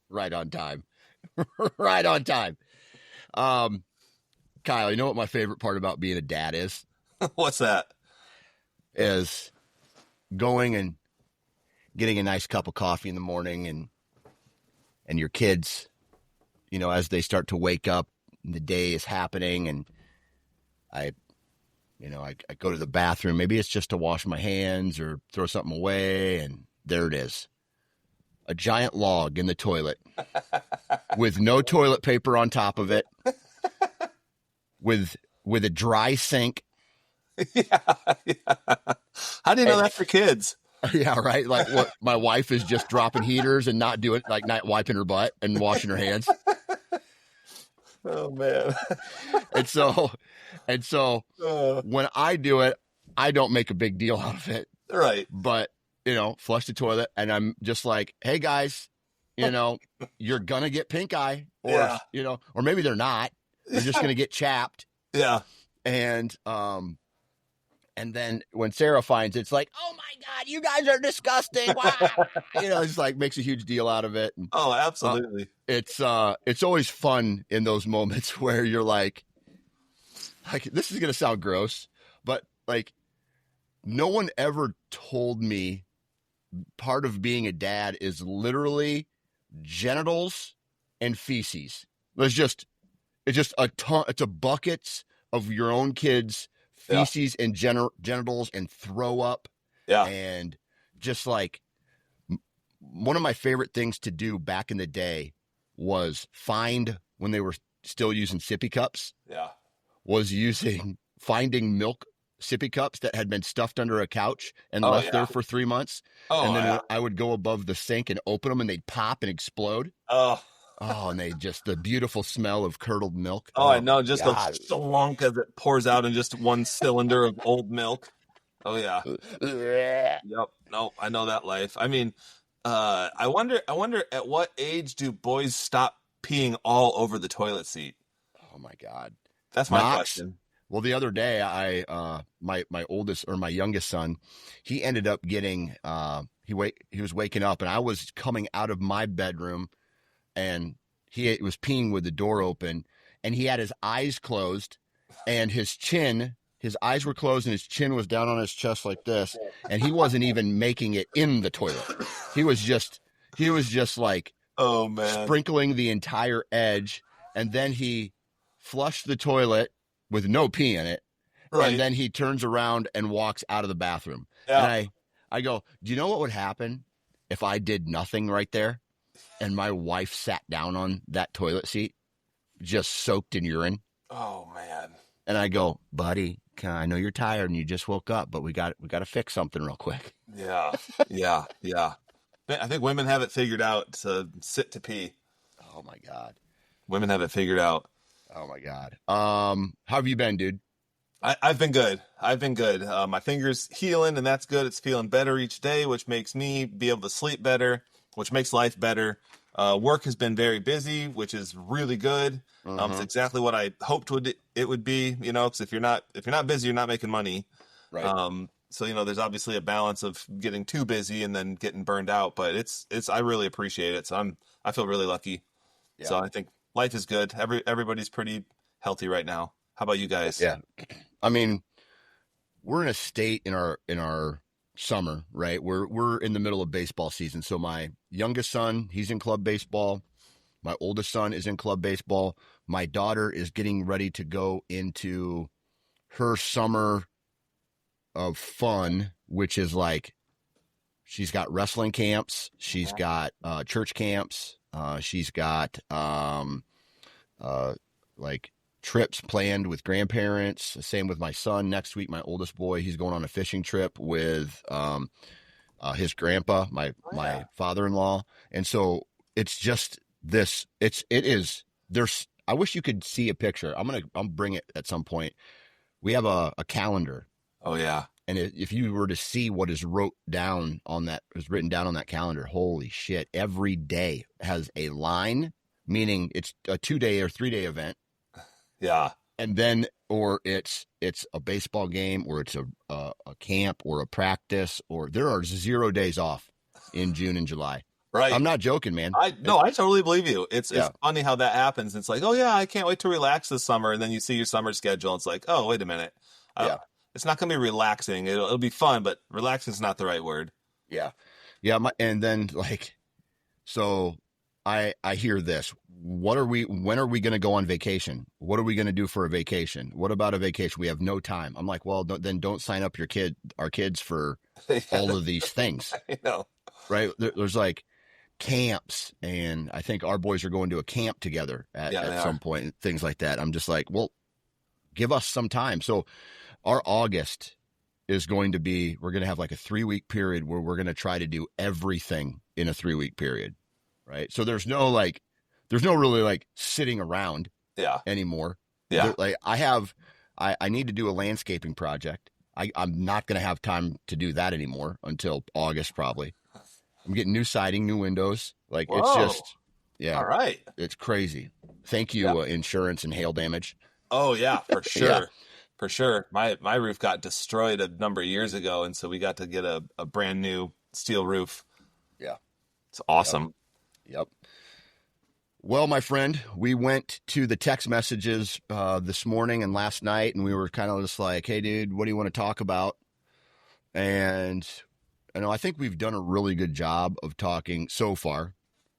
Right on time. Right on time. Kyle, you know what my favorite part about being a dad is? What's that? Is going and getting a nice cup of coffee in the morning and your kids, as they start to wake up, the day is happening, and I go to the bathroom. Maybe it's just to wash my hands or throw something away, and there it is. A giant log in the toilet with no toilet paper on top of it, with a dry sink. Yeah, yeah. How do you know that for kids? Yeah, right. Like what my wife is just dropping heaters and not wiping her butt and washing her hands. Oh man. And so when I do it, I don't make a big deal out of it. Right. But, flush the toilet, and I'm just like, hey guys, you're gonna get pink eye, or or maybe they're not. They're just gonna get chapped. Yeah. And then when Sarah finds it, it's like, oh my God, you guys are disgusting. Wow. It's like makes a huge deal out of it. And, Oh, absolutely. it's always fun in those moments where you're like this is going to sound gross, but like no one ever told me part of being a dad is literally genitals and feces. It's just a ton. It's a buckets of your own kids' feces and genitals and throw up. Yeah. And just like one of my favorite things to do back in the day was when they were still using sippy cups. Yeah. Was finding milk sippy cups that had been stuffed under a couch and left there for 3 months. Oh, and then I would go above the sink and open them, and they'd pop and explode. Oh, and the beautiful smell of curdled milk. Oh, I know. Just a slunk as it pours out in just one cylinder of old milk. Oh yeah. Yep. No, I know that life. I mean, I wonder at what age do boys stop peeing all over the toilet seat? Oh my God. That's my question. Well, the other day, my oldest or my youngest son, he ended up getting he was waking up, and I was coming out of my bedroom, and he was peeing with the door open, and he had his eyes closed, and his eyes were closed, and his chin was down on his chest like this, and he wasn't even making it in the toilet. He was just like, oh man, sprinkling the entire edge, and then he flushed the toilet with no pee in it. Right. And then he turns around and walks out of the bathroom. Yeah. And I go, do you know what would happen if I did nothing right there and my wife sat down on that toilet seat, just soaked in urine? Oh man. And I go, buddy, I know you're tired and you just woke up, but we got to fix something real quick. Yeah. Yeah. Yeah. I think women have it figured out to sit to pee. Oh my God. Women have it figured out. Oh my God. How have you been, dude? I've been good. My finger's healing, and that's good. It's feeling better each day, which makes me be able to sleep better, which makes life better. Work has been very busy, which is really good. It's exactly what I hoped it would be, because if you're not busy, you're not making money. Right. So, there's obviously a balance of getting too busy and then getting burned out, but I really appreciate it. So I feel really lucky. Yeah. So I think life is good. Everybody's pretty healthy right now. How about you guys? Yeah. I mean, we're in a state in our summer, right? We're in the middle of baseball season. So my youngest son, he's in club baseball. My oldest son is in club baseball. My daughter is getting ready to go into her summer of fun, which is like, she's got wrestling camps. She's got church camps. She's got like trips planned with grandparents. Same with my son. Next week, my oldest boy, he's going on a fishing trip with his grandpa, my father-in-law. And so it's just this. There's. I wish you could see a picture. I'll bring it at some point. We have a calendar. Oh yeah. And if you were to see what is written down on that calendar, holy shit! Every day has a line, meaning it's a 2-day or 3-day event. Yeah. And then, or it's a baseball game, or it's a camp, or a practice, or there are 0 days off in June and July. Right. I'm not joking, man. No, I totally believe you. It's Yeah, funny how that happens. It's like, oh yeah, I can't wait to relax this summer, and then you see your summer schedule. And it's like, oh wait a minute, uh, yeah, it's not gonna be relaxing. It'll be fun, but relaxing is not the right word. yeah, yeah. And then like, so I hear this. When are we going to go on vacation? What are we going to do for a vacation? What about a vacation? We have no time. I'm like, well, then don't sign up our kids for all of these things, You know. right? There's like camps, and I think our boys are going to a camp together Yeah, they at are. some point, and things like that. I'm just like, well, give us some time. So our August is going to be, we're going to have like a 3-week period where we're going to try to do everything in a 3-week period. Right. So there's no really like sitting around Yeah, anymore. yeah. Like I need to do a landscaping project. I'm not going to have time to do that anymore until August, probably. I'm getting new siding, new windows. Like it's Whoa. just, yeah, All right. it's crazy. Thank Yeah. you, insurance and hail damage. Oh yeah, for Yeah. sure. For sure. My roof got destroyed a number of years ago, and so we got to get a brand new steel roof. Yeah. It's Yep. awesome. Yep. Well, my friend, we went to the text messages this morning and last night, and we were kind of just like, hey, dude, what do you want to talk about? And I think we've done a really good job of talking so far.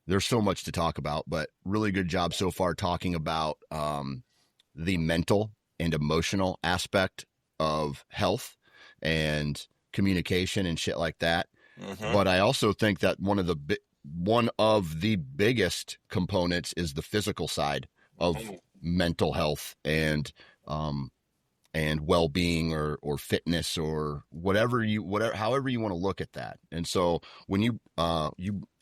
There's so much to talk about, but really good job so far talking about the mental and emotional aspect of health and communication and shit like that. Hmm. But I also think that one of the biggest components is the physical side of mental health um, and well-being or fitness or whatever however you want to look at that. And so when you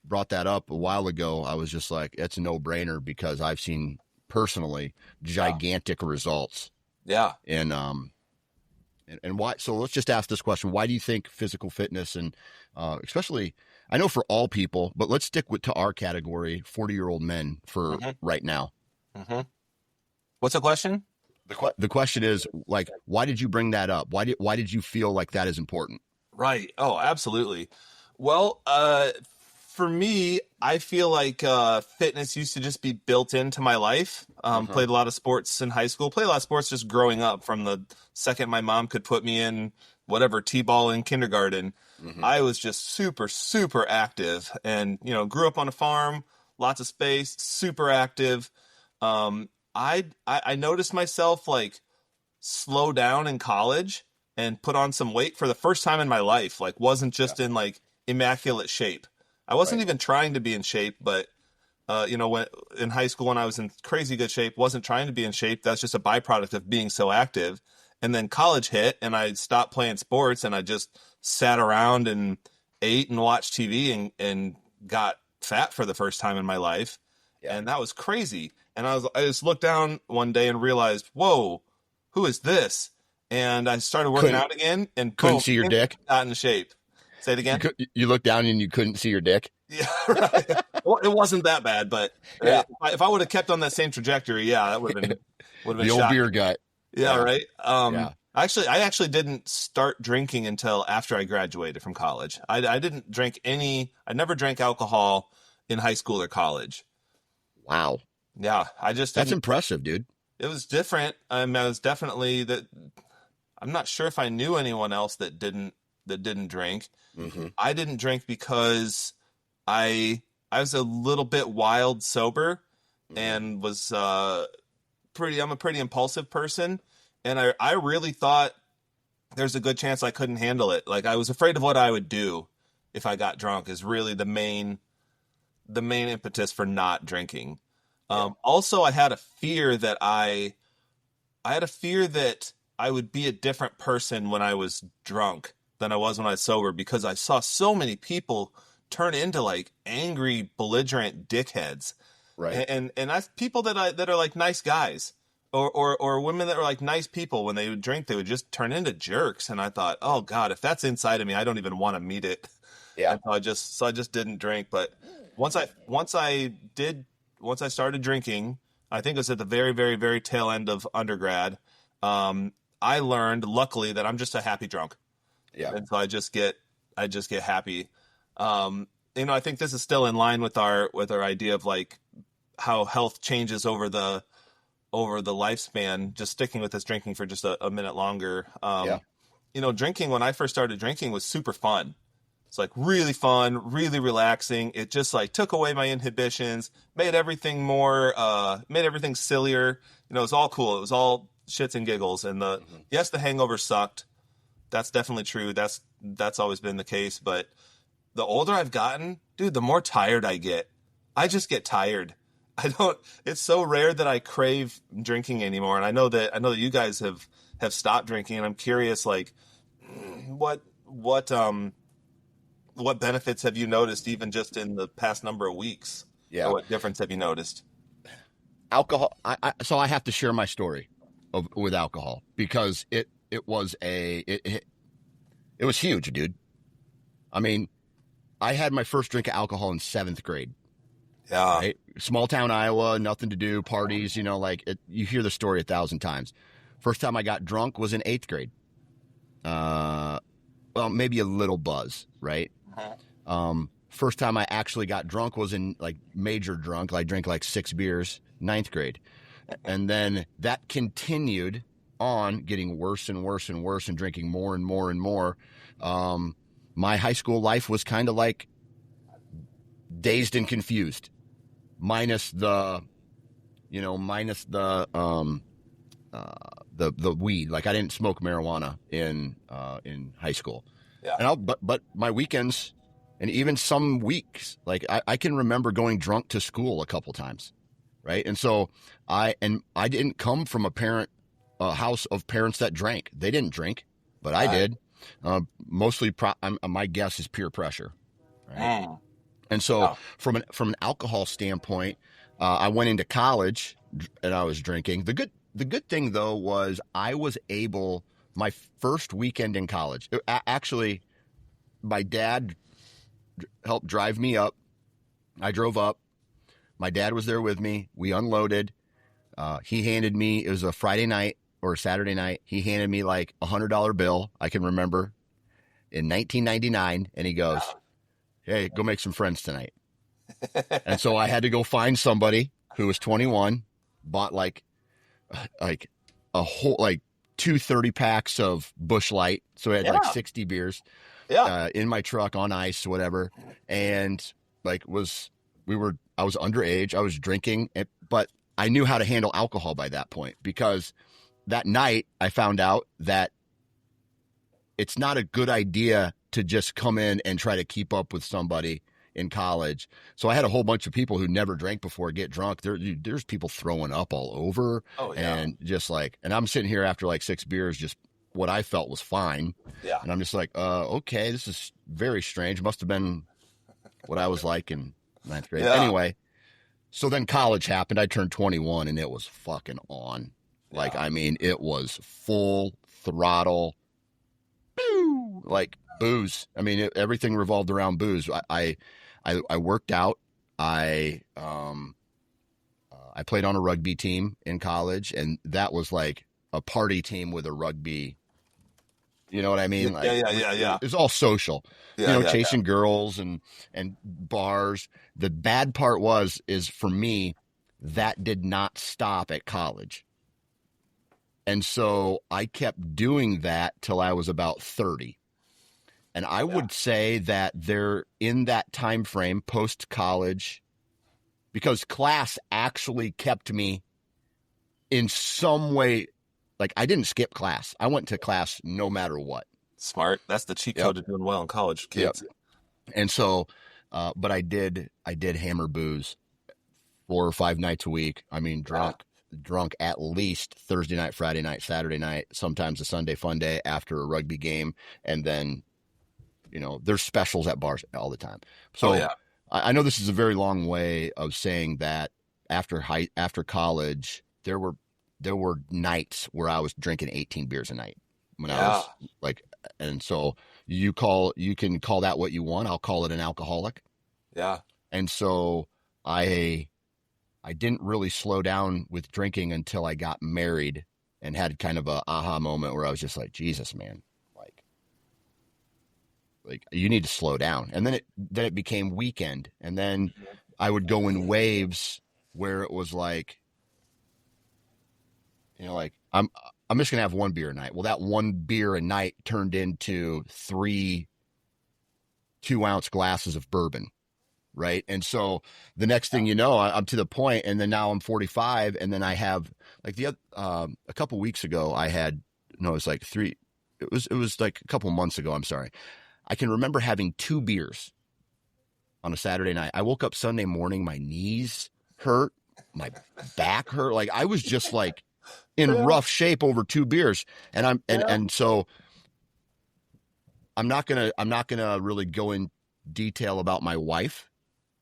brought that up a while ago, I was just like, it's a no-brainer because I've seen personally Yeah. gigantic results. Yeah. And why? So let's just ask this question: why do you think physical fitness and especially, I know for all people, but let's stick to our category, 40-year-old men for Hmm. right now. Hmm. What's the question? The question is like, why did you bring that up? Why did you feel like that is important? Right. Oh, absolutely. Well, for me, I feel like fitness used to just be built into my life. Uh-huh. Played a lot of sports in high school. Played a lot of sports just growing up. From the second my mom could put me in whatever t-ball in kindergarten, Hmm. I was just super, super active. And grew up on a farm, lots of space, super active. I noticed myself like slow down in college and put on some weight for the first time in my life. Like wasn't Yeah. just in like immaculate shape. I wasn't Right. even trying to be in shape, but when in high school when I was in crazy good shape, wasn't trying to be in shape. That's just a byproduct of being so active. And then college hit and I stopped playing sports and I just sat around and ate and watched TV and got fat for the first time in my life. Yeah. And that was crazy. And I just looked down one day and realized, whoa, who is this? And I started working Couldn't out again and couldn't boom, see your dick. got into shape. Say it again. You looked down and you couldn't see your dick. Yeah, right. Well, it wasn't that bad, but Yeah. if I would have kept on that same trajectory, yeah, that would have been The old beer shocking. gut. Yeah, Yeah. right. Yeah. I actually didn't start drinking until after I graduated from college. I didn't drink any. I never drank alcohol in high school or college. Wow. Yeah, I just That's didn't. impressive, dude. It was different. I was definitely that. I'm not sure if I knew anyone else that didn't drink. Hmm. I didn't drink because I was a little bit wild sober Hmm. and was I'm a pretty impulsive person, and I really thought there's a good chance I couldn't handle it. Like I was afraid of what I would do if I got drunk is really the main impetus for not drinking. Yeah. Also I had a fear that I had a fear that I would be a different person when I was drunk than I was when I was sober because I saw so many people turn into like angry, belligerent dickheads, Right. and I people that are like nice guys, or women that are like nice people. When they would drink, they would just turn into jerks, and I thought, oh God, if that's inside of me, I don't even want to meet it. Yeah. And so I just didn't drink. But once I started drinking, I think it was at the very, very, very tail end of undergrad. I learned, luckily, that I'm just a happy drunk, Yeah. and so I just get happy. Um, I think this is still in line with our idea of like how health changes over the lifespan. Just sticking with this drinking for just a minute longer. Yeah. Drinking when I first started drinking was super fun. It's like really fun, really relaxing. It just like took away my inhibitions, made everything made everything sillier. It was all cool. It was all shits and giggles. And yes, the hangover sucked. That's definitely true. That's always been the case. But the older I've gotten, dude, the more tired I get. I just get tired. It's so rare that I crave drinking anymore. And I know that you guys have stopped drinking, and I'm curious, like, what benefits have you noticed even just in the past number of weeks? Yeah. Or what difference have you noticed? Alcohol. So I have to share my story with alcohol because it was it was huge, dude. I mean, I had my first drink of alcohol in 7th grade. Yeah. Right? Small town Iowa, nothing to do, parties, you hear the story 1,000 times. First time I got drunk was in 8th grade. Well, maybe a little buzz, right? First time I actually got drunk was in like major drunk. I drank like 6 beers, 9th grade. And then that continued on getting worse and worse and worse and drinking more and more and more. My high school life was kind of like dazed and confused, minus the weed. Like I didn't smoke marijuana in high school. Yeah. And but my weekends and even some weeks, like I can remember going drunk to school a couple times, right? And so I didn't come from a house of parents that drank. They didn't drink, but I did. Mostly, my guess is peer pressure, right? And so from an alcohol standpoint, I went into college and I was drinking. The good thing though was I was able, my first weekend in college, actually my dad helped drive me up. I drove up. My dad was there with me. We unloaded. He handed me, it was a Friday night or a Saturday night. He handed me like $100 bill. I can remember in 1999. And he goes, "Hey, go make some friends tonight." And so I had to go find somebody who was 21, bought like a whole, like 230 packs of Busch Light. So I had like 60 beers in my truck on ice, whatever. And like I was underage. I was drinking, but I knew how to handle alcohol by that point because that night I found out that it's not a good idea to just come in and try to keep up with somebody in college. So I had a whole bunch of people who never drank before get drunk. There's people throwing up all over. And just like, and I'm sitting here after like 6 beers, just what I felt was fine. Yeah. And I'm just like, okay, this is very strange. Must have been what I was like in 9th grade. Yeah. Anyway, so then college happened. I turned 21 and it was fucking on. Like, I mean, it was full throttle, like booze. I mean, everything revolved around booze. I worked out. I played on a rugby team in college, and that was like a party team with a rugby. You know what I mean? Like, yeah. It was all social. Chasing girls and bars. The bad part is for me, that did not stop at college. And so I kept doing that till I was about 30. And I would say that they're in that time frame post-college, because class actually kept me in some way. Like, I didn't skip class. I went to class no matter what. Smart. That's the cheat code to doing well in college, kids. Yep. And so, but I did hammer booze 4 or 5 nights a week. I mean, drunk at least Thursday night, Friday night, Saturday night, sometimes a Sunday fun day after a rugby game. And then, there's specials at bars all the time. So I know this is a very long way of saying that after college, there were nights where I was drinking 18 beers a night when I was like, and so you can call that what you want. I'll call it an alcoholic. Yeah. And so I didn't really slow down with drinking until I got married and had kind of a aha moment where I was just like, Jesus, man, like like, you need to slow down. And then it became weekend. And then I would go in waves where it was like, like I'm just going to have one beer a night. Well, that one beer a night turned into 3 2-ounce glasses of bourbon. Right. And so the next thing you know, I'm to the point, and then now I'm 45. And then I have like a couple weeks ago, I had, no, it was like it was like a couple months ago. I'm sorry. I can remember having 2 beers on a Saturday night. I woke up Sunday morning, my knees hurt, my back hurt. Like, I was just like in rough shape over 2 beers. And so I'm not gonna really go in detail about my wife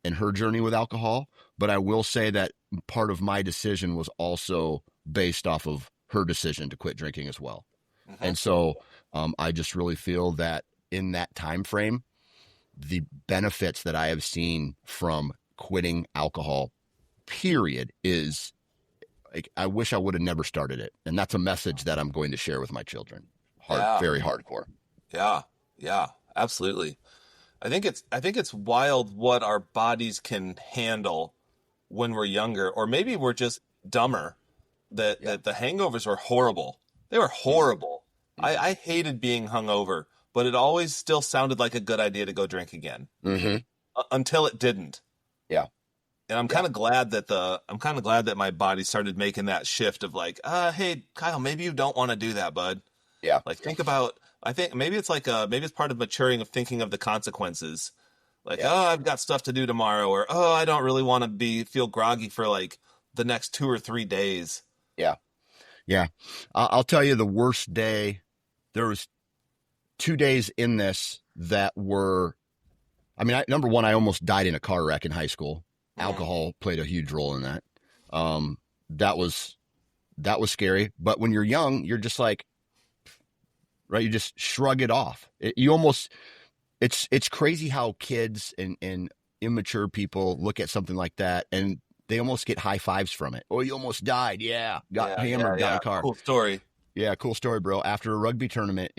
and her journey with alcohol, but I will say that part of my decision was also based off of her decision to quit drinking as well. Mm-hmm. And so I just really feel that in that time frame, the benefits that I have seen from quitting alcohol, period, is like, I wish I would have never started it. And that's a message that I'm going to share with my children. Very hardcore. Yeah, absolutely. I think it's wild what our bodies can handle when we're younger, or maybe we're just dumber. That the hangovers were horrible. They were horrible. Mm-hmm. I hated being hungover, but it always still sounded like a good idea to go drink again. Mm-hmm. Until it didn't. Yeah. And I'm kind of glad that my body started making that shift of like, hey, Kyle, maybe you don't want to do that, bud. Yeah. Like, think about. I think maybe it's part of maturing, of thinking of the consequences. Like, I've got stuff to do tomorrow, or, I don't really want to feel groggy for like the next 2 or 3 days. Yeah. Yeah. I'll tell you the worst day. There was 2 days in this that were, I mean, number one, I almost died in a car wreck in high school. Alcohol played a huge role in that. That was scary. But when you're young, you're just like, right? You just shrug it off. It's crazy how kids and immature people look at something like that, and they almost get high fives from it. Oh, you almost died. Yeah. Got hammered, got in a car. Cool story. Yeah. Cool story, bro. After a rugby tournament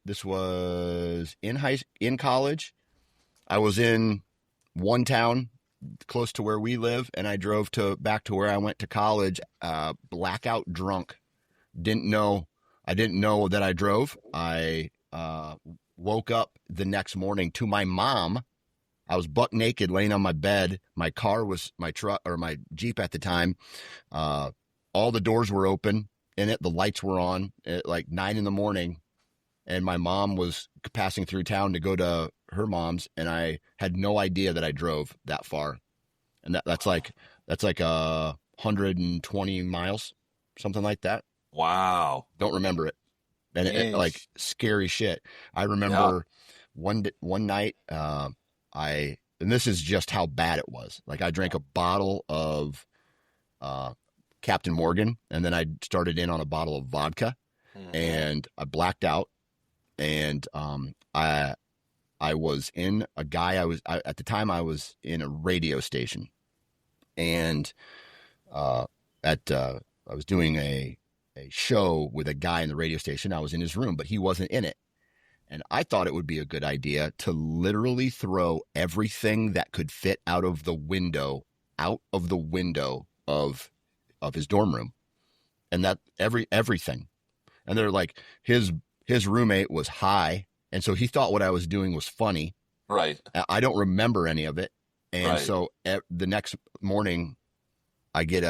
this was in college, I was in one town close to where we live, and I drove back to where I went to college, blackout drunk. I didn't know that I drove. I woke up the next morning to my mom. I was buck naked laying on my bed. My car was my Jeep at the time. All the doors were open in it. The lights were on at like 9 a.m. And my mom was passing through town to go to her mom's. And I had no idea that I drove that far. And that's like 120 miles, something like that. Wow. Don't remember it. And it like scary shit. I remember one night, and this is just how bad it was. Like, I drank a bottle of Captain Morgan, and then I started in on a bottle of vodka, and I blacked out. And I was in at the time I was in a radio station, and I was doing a show with a guy in the radio station. I was in his room, but he wasn't in it. And I thought it would be a good idea to literally throw everything that could fit out of the window of his dorm room. And that everything. And they're like, his roommate was high, and so he thought what I was doing was funny. Right. I don't remember any of it. And so the next morning I get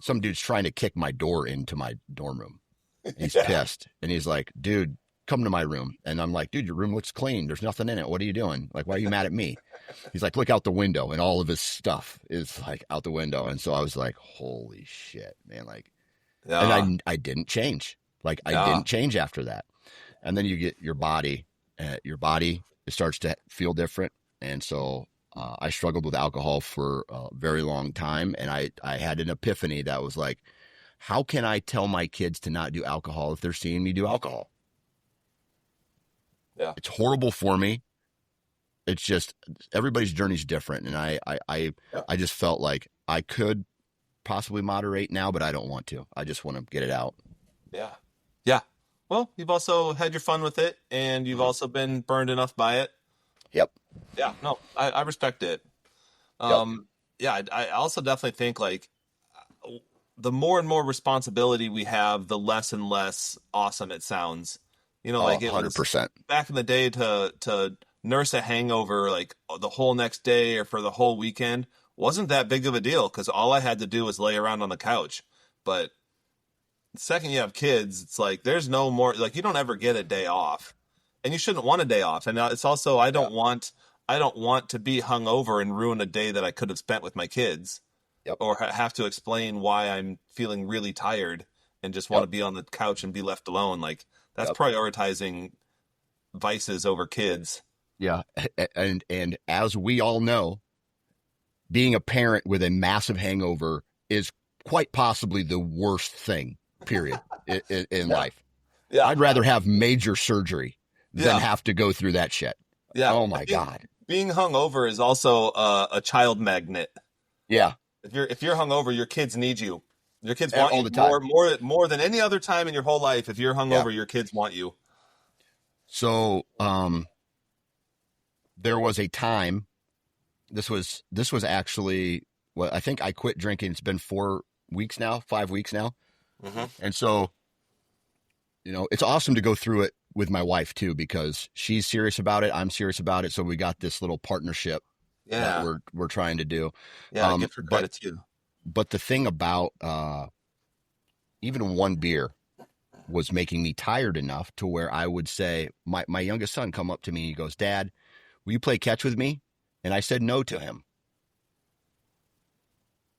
some dude's trying to kick my door into my dorm room. He's pissed. And he's like, dude, come to my room. And I'm like, dude, your room looks clean. There's nothing in it. What are you doing? Like, why are you mad at me? He's like, look out the window. And all of his stuff is like out the window. And so I was like, holy shit, man. Like, and I didn't change. Like, I didn't change after that. And then you get your body, it starts to feel different. And so I struggled with alcohol for a very long time. And I had an epiphany that was like, how can I tell my kids to not do alcohol if they're seeing me do alcohol? Yeah. It's horrible for me. It's just, everybody's journey is different. And I just felt like I could possibly moderate now, but I don't want to. I just want to get it out. Yeah. Yeah. Well, you've also had your fun with it, and you've Mhm. also been burned enough by it. Yep. Yeah, no, I respect it. Yep. Yeah, I also definitely think like the more and more responsibility we have, the less and less awesome it sounds. You know, Oh, like it was 100%. back in the day to nurse a hangover like the whole next day or for the whole weekend wasn't that big of a deal because all I had to do was lay around on the couch. But the second you have kids, it's like there's no more like you don't ever get a day off, and you shouldn't want a day off. And it's also Yep. I don't want to be hungover and ruin a day that I could have spent with my kids Yep. or have to explain why I'm feeling really tired and just want Yep. to be on the couch and be left alone. Like that's Yep. prioritizing vices over kids. Yeah. And as we all know, being a parent with a massive hangover is quite possibly the worst thing, period, in Yeah. life. Yeah. I'd rather have major surgery than Yeah. have to go through that shit. Yeah. Oh my God. Being hungover is also a child magnet. Yeah. If you're hungover, your kids need you. Your kids want All you the time. more than any other time in your whole life. If you're Yeah. hungover, your kids want you. So, there was a time, this was actually, well, I think I quit drinking. It's been 4 weeks now, 5 weeks now. Hmm. And so, it's awesome to go through it with my wife too, because she's serious about it. I'm serious about it. So we got this little partnership that Yeah. we're trying to do. Yeah. Give her But credit too. the thing about even one beer was making me tired enough to where I would say, my youngest son come up to me and he goes, "Dad, will you play catch with me?" And I said no to him.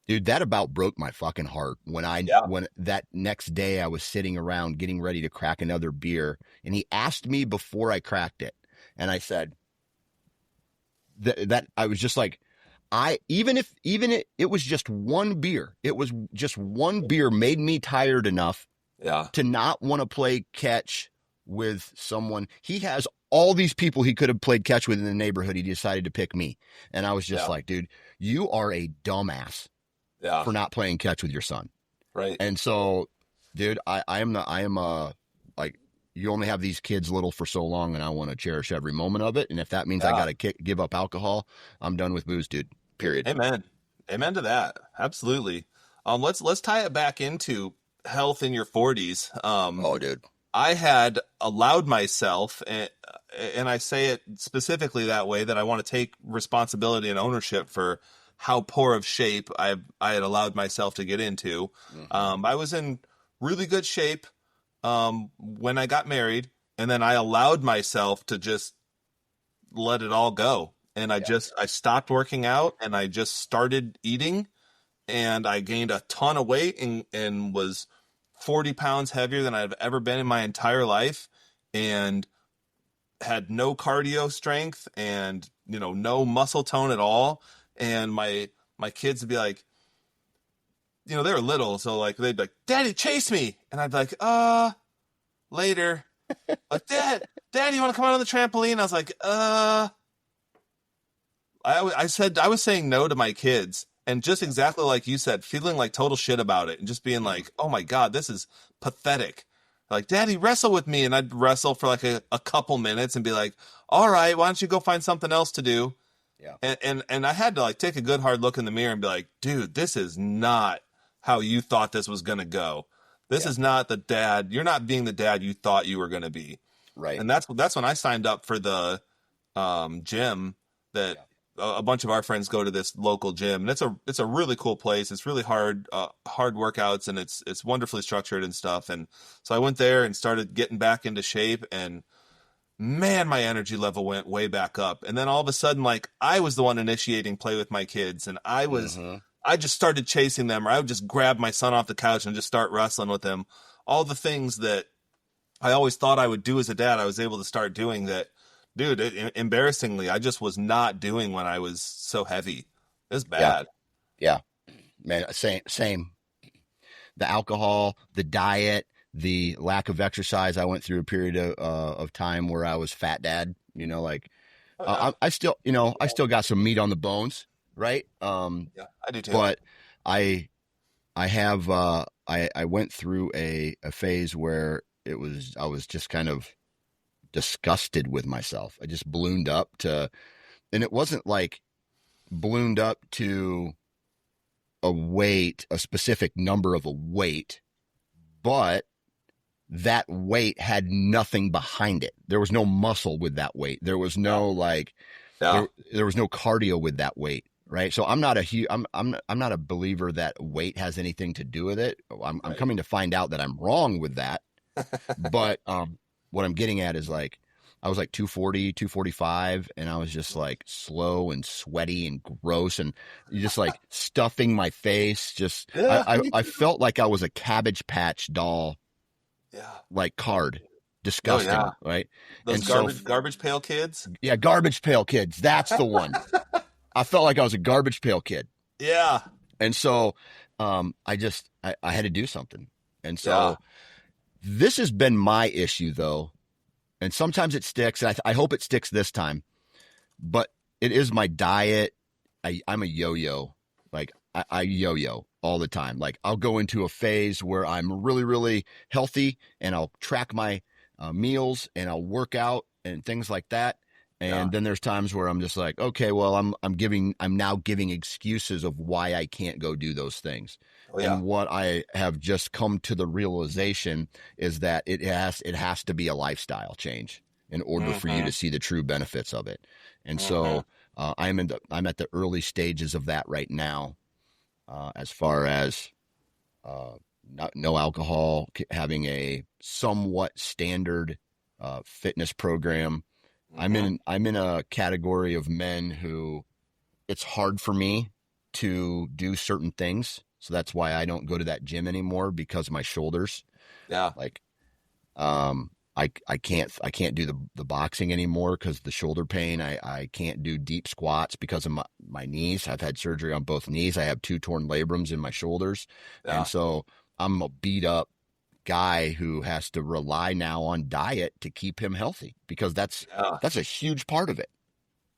Dude, that about broke my fucking heart Yeah. when that next day I was sitting around getting ready to crack another beer and he asked me before I cracked it. And I said that I was just like, it was just one beer. It was just one beer made me tired enough Yeah. to not want to play catch with someone. He has all these people he could have played catch with in the neighborhood. He decided to pick me. And I was just Yeah. like, dude, you are a dumbass Yeah. for not playing catch with your son. Right. And so, dude, I am like, you only have these kids little for so long, and I want to cherish every moment of it. And if that means I Yeah. got to give up alcohol, I'm done with booze, dude. Period. Amen. Amen to that. Absolutely. Let's tie it back into health in your 40s. Oh, dude. I had allowed myself, and I say it specifically that way, that I want to take responsibility and ownership for how poor of shape I had allowed myself to get into. Mm-hmm. I was in really good shape when I got married, and then I allowed myself to just let it all go. And Yeah. I stopped working out and I just started eating and I gained a ton of weight and was 40 pounds heavier than I've ever been in my entire life and had no cardio strength and, no muscle tone at all. And my kids would be like, they were little. So like, they'd be like, "Daddy, chase me." And I'd be like, later. Like, Dad, you want to come out on the trampoline? I was like, I said I was saying no to my kids, and just exactly like you said, feeling like total shit about it, and just being like, "Oh my god, this is pathetic." Like, "Daddy, wrestle with me," and I'd wrestle for like a couple minutes and be like, "All right, why don't you go find something else to do?" Yeah. And I had to like take a good hard look in the mirror and be like, "Dude, this is not how you thought this was gonna go. This Yeah. is not the dad. You're not being the dad you thought you were gonna be." Right. And that's when I signed up for the gym that a bunch of our friends go to, this local gym, and it's a really cool place. It's really hard workouts, and it's wonderfully structured and stuff. And so I went there and started getting back into shape, and man, my energy level went way back up. And then all of a sudden, like I was the one initiating play with my kids, and Mm-hmm. I just started chasing them, or I would just grab my son off the couch and just start wrestling with him. All the things that I always thought I would do as a dad, I was able to start doing that. Dude, embarrassingly, I just was not doing when I was so heavy. It was Yeah. bad. Yeah. Man, same. The alcohol, the diet, the lack of exercise. I went through a period of time where I was fat dad, like, Oh, yeah. I still, I still got some meat on the bones. Right. Yeah, I do too. But I have, I went through a phase where I was just kind of disgusted with myself. I just ballooned up to, and it wasn't like ballooned up to a weight, a specific number of a weight, but that weight had nothing behind it. There was no muscle with that weight. There was Yeah. no like Yeah. there was no cardio with that weight, right? So I'm not I'm not a believer that weight has anything to do with it. I'm Right. coming to find out that I'm wrong with that. But what I'm getting at is like I was like 240, 245, and I was just like slow and sweaty and gross and just like stuffing my face. Just Yeah. Me I too. felt like I was a Cabbage Patch doll Yeah. like card. Oh yeah. Disgusting, right? Those And so garbage pail kids. yeah, Garbage Pail Kids, that's the one. I felt like I was a Garbage Pail Kid. Yeah. And so I had to do something. And Yeah. so this has been my issue though. And sometimes it sticks. And I hope it sticks this time. But it is my diet. I'm a yo-yo. Like I yo-yo all the time. Like I'll go into a phase where I'm really, really healthy and I'll track my meals and I'll work out and things like that. Yeah. And then there's times where I'm just like, okay, well, I'm now giving excuses of why I can't go do those things. Oh yeah. And what I have just come to the realization is that it has to be a lifestyle change in order for you Mm-hmm. to see the true benefits of it. And Mm-hmm. so I'm at the early stages of that right now, as far as uh, no alcohol, having a somewhat standard fitness program. Mm-hmm. I'm in a category of men who it's hard for me to do certain things. So that's why I don't go to that gym anymore because of my shoulders. Yeah. Like, I can't do the boxing anymore because the shoulder pain. I can't do deep squats because of my knees. I've had surgery on both knees. I have 2 torn labrums in my shoulders. And Yeah. so I'm a beat up guy who has to rely now on diet to keep him healthy because Yeah. that's a huge part of it.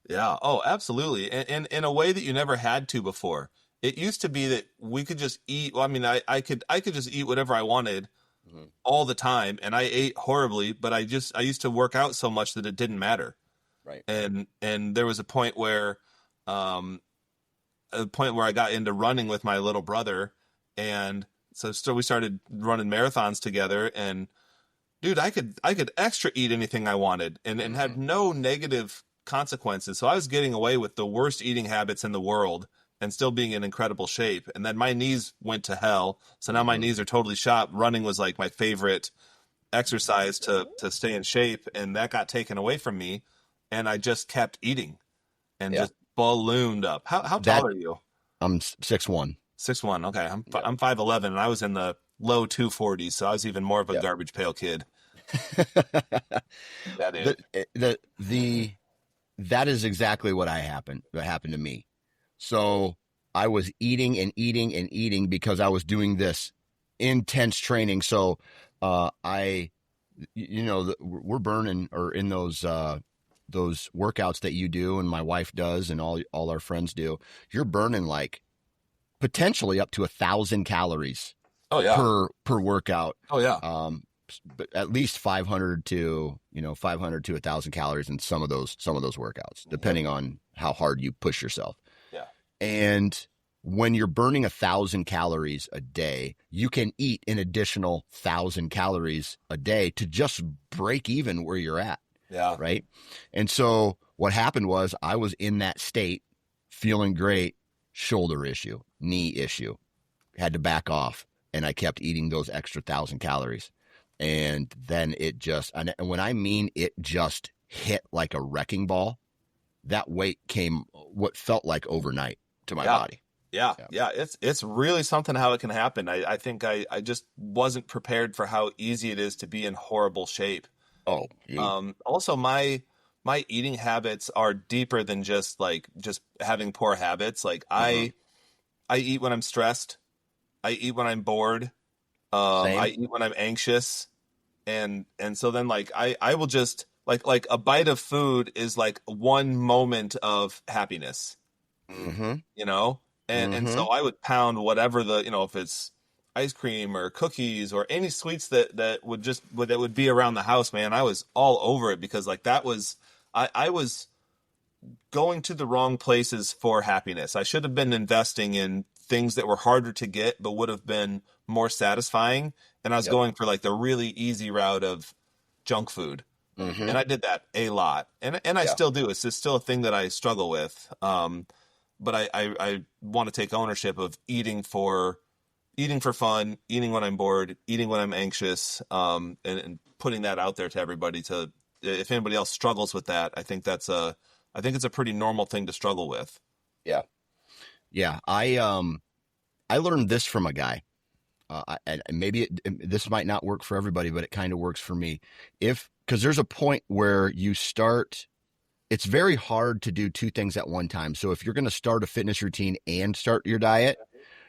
Yeah. Oh, absolutely. And in a way that you never had to before. It used to be that we could just eat. Well, I mean, I could just eat whatever I wanted Mhm. all the time, and I ate horribly, but I used to work out so much that it didn't matter. Right. And there was um a point where I got into running with my little brother, and so we started running marathons together, and dude, I could extra eat anything I wanted and Mm-hmm. have no negative consequences. So I was getting away with the worst eating habits in the world and still being in incredible shape. And then my knees went to hell. So now my Mm-hmm. knees are totally shot. Running was like my favorite exercise to stay in shape, and that got taken away from me. And I just kept eating and Yeah. just ballooned up. How tall That are you? I'm 6'1". 6'1". Okay, Yep. I'm 5'11", and I was in the low 240s, so I was even more of a Yep. garbage pail kid. Yeah, dude. the the that is exactly what happened to me. So I was eating and eating and eating because I was doing this intense training. So I we're burning or in those workouts that you do and my wife does and all our friends do. You're burning like potentially up to 1,000 calories Oh yeah. per workout. Oh yeah. Um, but at least 500 to 1,000 calories in some of those workouts, Yep. depending on how hard you push yourself. Yeah. And when you're burning 1,000 calories a day, you can eat an additional 1,000 calories a day to just break even where you're at. Yeah. Right. And so what happened was I was in that state, feeling great, shoulder issue, knee issue, had to back off. And I kept eating those extra 1,000 calories. And then and when I mean it just hit like a wrecking ball, that weight came what felt like overnight to my Yeah. body. Yeah. Yeah. Yeah. It's really something how it can happen. I think I just wasn't prepared for how easy it is to be in horrible shape. Oh, Also my eating habits are deeper than just having poor habits. Like uh-huh. I eat when I'm stressed. I eat when I'm bored. I Same. eat when I'm anxious. And so then like I will just like a bite of food is like one moment of happiness, Mm-hmm. you know? And Mm-hmm. so I would pound whatever if it's ice cream or cookies or any sweets that would be around the house, man, I was all over it because like that was I was going to the wrong places for happiness. I should have been investing in things that were harder to get but would have been more satisfying. And I was Yep. going for like the really easy route of junk food. Mm-hmm. And I did that a lot. And I Yeah. still do. It's just still a thing that I struggle with. But I want to take ownership of eating for fun, eating when I'm bored, eating when I'm anxious, and putting that out there to everybody to if anybody else struggles with that, I think it's a pretty normal thing to struggle with. Yeah. Yeah. I learned this from a guy. And maybe this might not work for everybody, but it kind of works for me. Because there's a point where you start, it's very hard to do two things at one time. So if you're going to start a fitness routine and start your diet,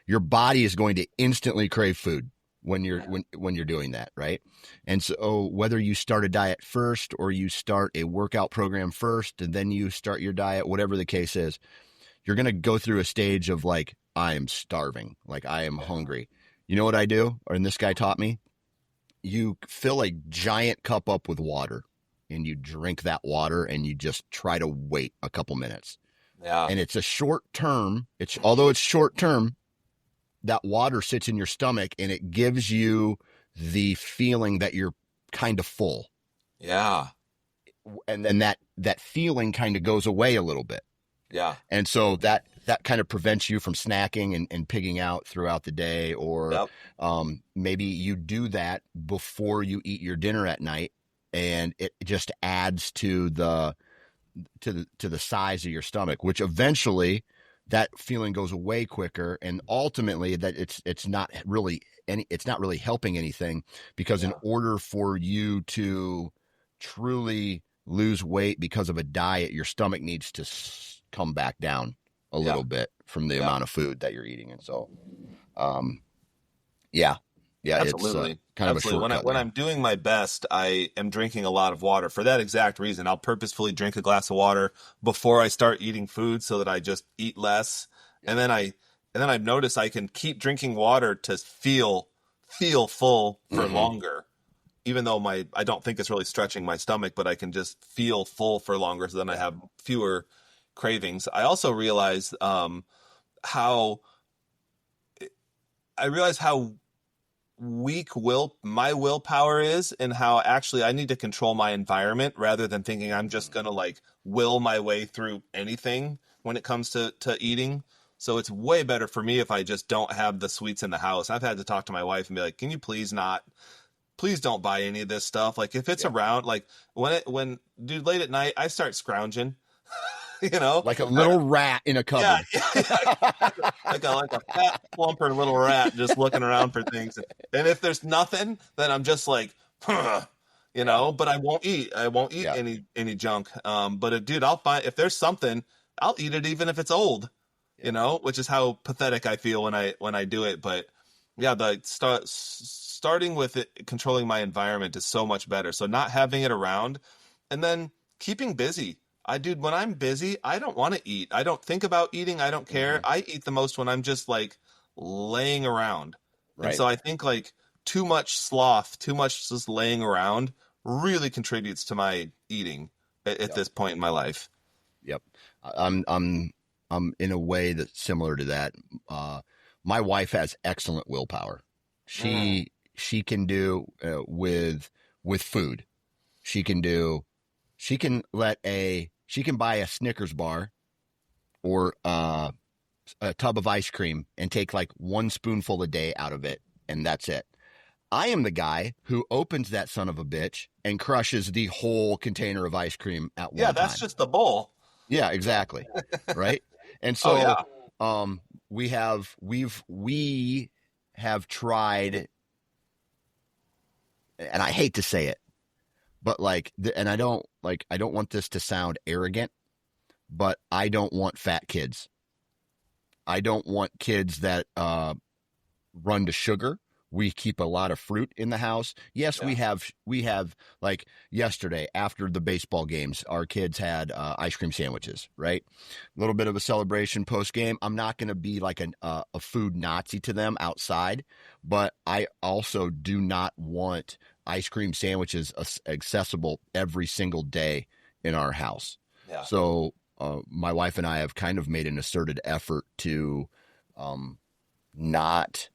your body is going to instantly crave food when you're doing that, right? And so whether you start a diet first or you start a workout program first and then you start your diet, whatever the case is, you're going to go through a stage of like, I am starving, like I am hungry. You know what I do? And this guy taught me, you fill a giant cup up with water and you drink that water and you just try to wait a couple minutes. Yeah. And it's a short term. Although it's short term, that water sits in your stomach and it gives you the feeling that you're kind of full. Yeah. And then that feeling kind of goes away a little bit. Yeah. And so that kind of prevents you from snacking and pigging out throughout the day, or Yep. maybe you do that before you eat your dinner at night, and it just adds to the size of your stomach, which eventually that feeling goes away quicker, and ultimately that it's not really helping anything, because in order for you to truly lose weight because of a diet, your stomach needs to come back down a little bit from the amount of food that you're eating. And so, yeah, Absolutely. it's kind of a Absolutely. shortcut When there. I'm doing my best, I am drinking a lot of water for that exact reason. I'll purposefully drink a glass of water before I start eating food so that I just eat less. Yeah. And then I've noticed I can keep drinking water to feel full for Mm-hmm. longer. Even though I don't think it's really stretching my stomach, but I can just feel full for longer, so then I have fewer cravings. I also how realize how weak my willpower is, and how actually I need to control my environment rather than thinking I'm just gonna like will my way through anything when it comes to eating. So it's way better for me if I just don't have the sweets in the house. I've had to talk to my wife and be like, can you please don't buy any of this stuff. Like if it's Yeah. around, like when dude, late at night, I start scrounging, you know, Like a little rat in a yeah, cupboard. like a fat plumper little rat just looking around for things. And if there's nothing, then I'm just like, huh, Yeah. but I won't eat Yeah. any junk. But dude, I'll buy, if there's something, I'll eat it even if it's old, Yeah. which is how pathetic I feel when I do it. But yeah, starting with it, controlling my environment is so much better. So not having it around, and then keeping busy. Dude, when I'm busy, I don't want to eat. I don't think about eating. I don't care. Mm-hmm. I eat the most when I'm just like laying around. And Right. so I think like too much sloth, too much just laying around really contributes to my eating at Yep. this point in my life. Yep. I'm in a way that's similar to that. My wife has excellent willpower. Mm. She can do with food. She can do. She can buy a Snickers bar or a tub of ice cream and take like one spoonful a day out of it, and that's it. I am the guy who opens that son of a bitch and crushes the whole container of ice cream at Yeah, one that's time. just the bowl. Yeah, exactly. Right. And Oh yeah. so, we have tried, and I hate to say it, but like, and I don't want this to sound arrogant, but I don't want fat kids. I don't want kids that run to sugar We keep a lot of fruit in the house. Yes, Yeah. we have like yesterday after the baseball games, our kids had ice cream sandwiches, right? A little bit of a celebration post game. I'm not going to be like a food Nazi to them outside, but I also do not want ice cream sandwiches accessible every single day in our house. Yeah. So my wife and I have kind of made an asserted effort to not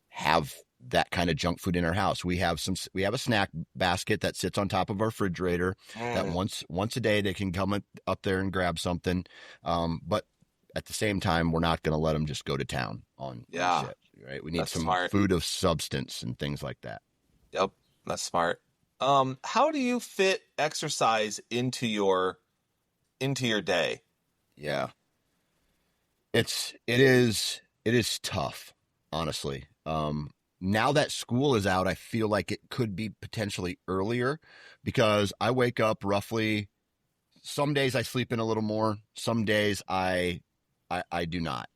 have that kind of junk food in our house. We have a snack basket that sits on top of our refrigerator that once a day they can come up there and grab something. But at the same time, we're not going to let them just go to town on shit, right? We need That's some smart. food of substance and things like that. Yep, that's smart. How do you fit exercise into your day? Yeah. It is tough, honestly. Now that school is out, I feel like it could be potentially earlier because I wake up roughly. Some days I sleep in a little more. Some days I do not.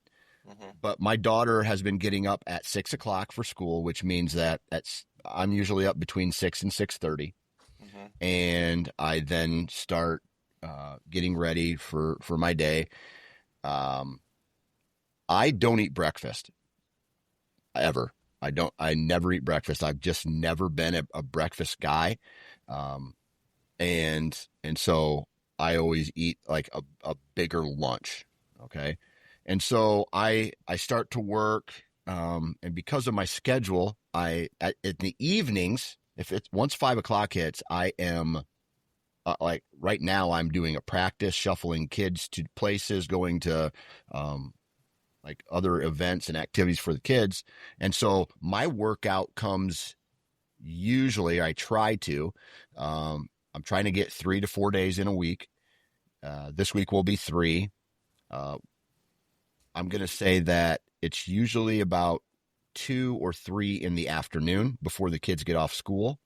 Mm-hmm. But my daughter has been getting up at 6 o'clock for school, which means that I'm usually up between 6 and 6:30, and I then start getting ready for my day. I don't eat breakfast ever. I never eat breakfast. I've just never been a breakfast guy. And so I always eat like a bigger lunch. Okay. And so I start to work, and because of my schedule, in the evenings, if it's once 5 o'clock hits, I am like right now I'm doing a practice, shuffling kids to places, going to, like other events and activities for the kids. And so my workout comes usually, I try to, I'm trying to get 3 to 4 days in a week. This week will be 3. I'm going to say that it's usually about 2 or 3 in the afternoon before the kids get off school.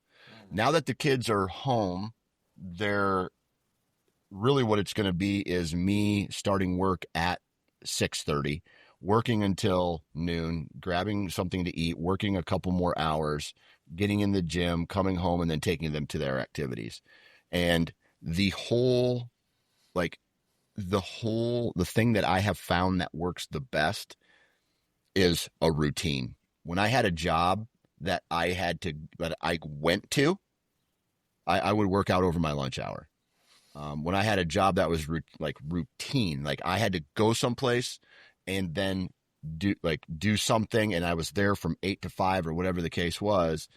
Now that the kids are home, they're really what it's going to be is me starting work at 6:30, working until noon, grabbing something to eat, working a couple more hours, getting in the gym, coming home, and then taking them to their activities. And the whole, like, the thing that I have found that works the best is a routine. When I had a job that I went to, I would work out over my lunch hour. When I had a job that was routine, like I had to go someplace and then do something, and I was there from 8 to 5 or whatever the case was.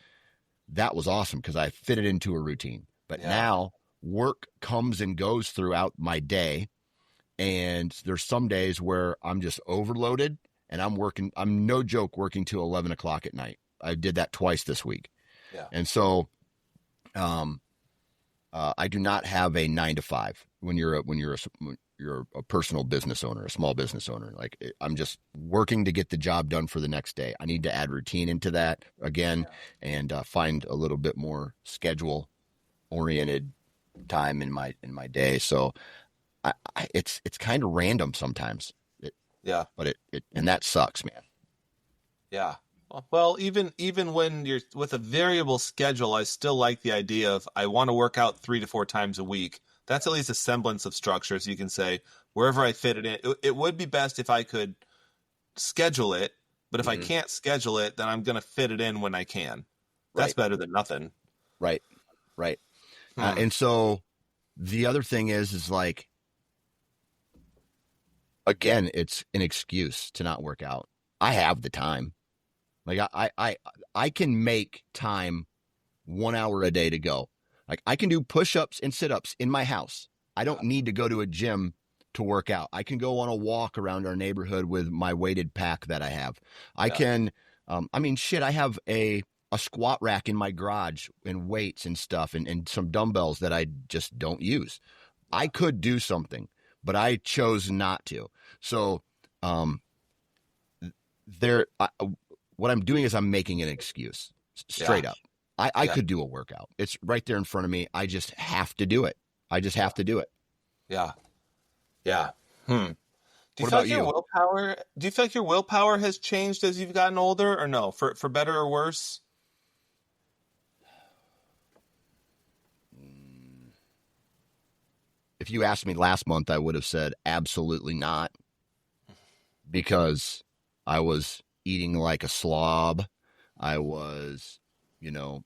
That was awesome because I fit it into a routine. But now work comes and goes throughout my day, and there's some days where I'm just overloaded and I'm no joke working till 11 o'clock at night. I did that twice this week. Yeah. And so, I do not have a 9 to 5 when you're a personal business owner, a small business owner. Like I'm just working to get the job done for the next day. I need to add routine into that again and find a little bit more schedule oriented time in my day. So it's kind of random sometimes. But it and that sucks, man. Yeah. Well, even when you're with a variable schedule, I still like the idea of I want to work out 3 to 4 times a week. That's at least a semblance of structure, so you can say wherever I fit it in. It would be best if I could schedule it, but if I can't schedule it, then I'm going to fit it in when I can. That's better than nothing. Right. And so the other thing is like, again, it's an excuse to not work out. I have the time. Like I can make time 1 hour a day to go. Like I can do push-ups and sit-ups in my house. I don't need to go to a gym to work out. I can go on a walk around our neighborhood with my weighted pack that I have. I can, I have a squat rack in my garage and weights and stuff and some dumbbells that I just don't use. I could do something, but I chose not to. So, what I'm doing is I'm making an excuse straight up. I could do a workout. It's right there in front of me. I just have to do it. I just have to do it. Yeah. Do you What feel about like your you? willpower? Do you feel like your willpower has changed as you've gotten older, or no? For better or worse? If you asked me last month, I would have said absolutely not, because I was eating like a slob. I was, you know,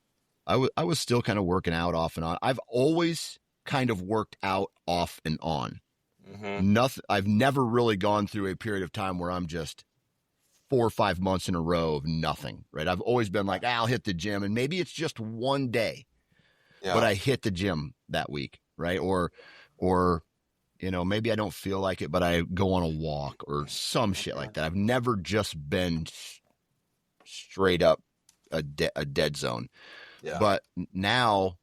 I was still kind of working out off and on. I've always kind of worked out off and on. Mm-hmm. Nothing. I've never really gone through a period of time where I'm just 4 or 5 months in a row of nothing. Right. I've always been like, I'll hit the gym, and maybe it's just one day, but Yeah. I hit the gym that week. Right. Or maybe I don't feel like it, but I go on a walk or some shit like that. I've never just been straight up a dead zone. Yeah. But now,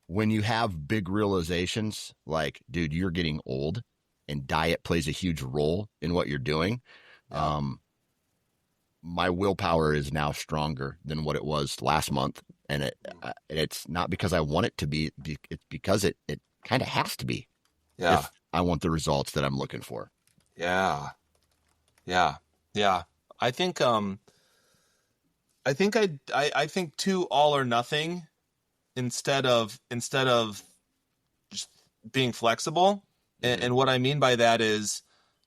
when you have big realizations like, dude, you're getting old, and diet plays a huge role in what you're doing, Yeah. my willpower is now stronger than what it was last month. And it's not because I want it to be, it's because it kind of has to be Yeah. if I want the results that I'm looking for. Yeah. Yeah. Yeah. I think I think too all or nothing instead of just being flexible. Mm-hmm. And what I mean by that is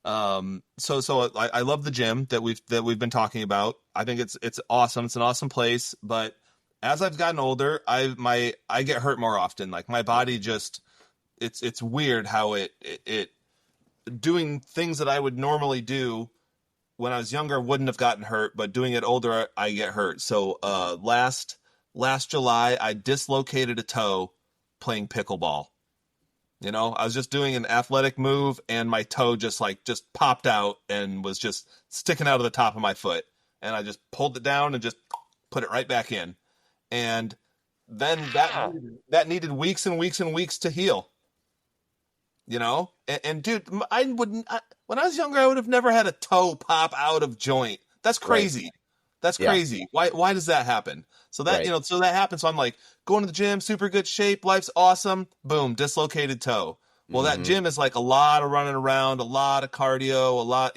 I love the gym that we've been talking about. I think it's awesome. It's an awesome place, but as I've gotten older, I get hurt more often. Like my body just it's weird how it doing things that I would normally do when I was younger wouldn't have gotten hurt, but doing it older I get hurt. So last July I dislocated a toe playing pickleball. I was just doing an athletic move and my toe just popped out and was just sticking out of the top of my foot. And I just pulled it down and just put it right back in. And then that needed weeks and weeks and weeks to heal. And dude, when I was younger, I would have never had a toe pop out of joint. That's Right. crazy. That's Yeah. crazy. Why does that happen? So that, Right. so that happens. So I'm like going to the gym, super good shape, life's awesome. Boom, dislocated toe. Well, that Mm-hmm. gym is like a lot of running around, a lot of cardio, a lot,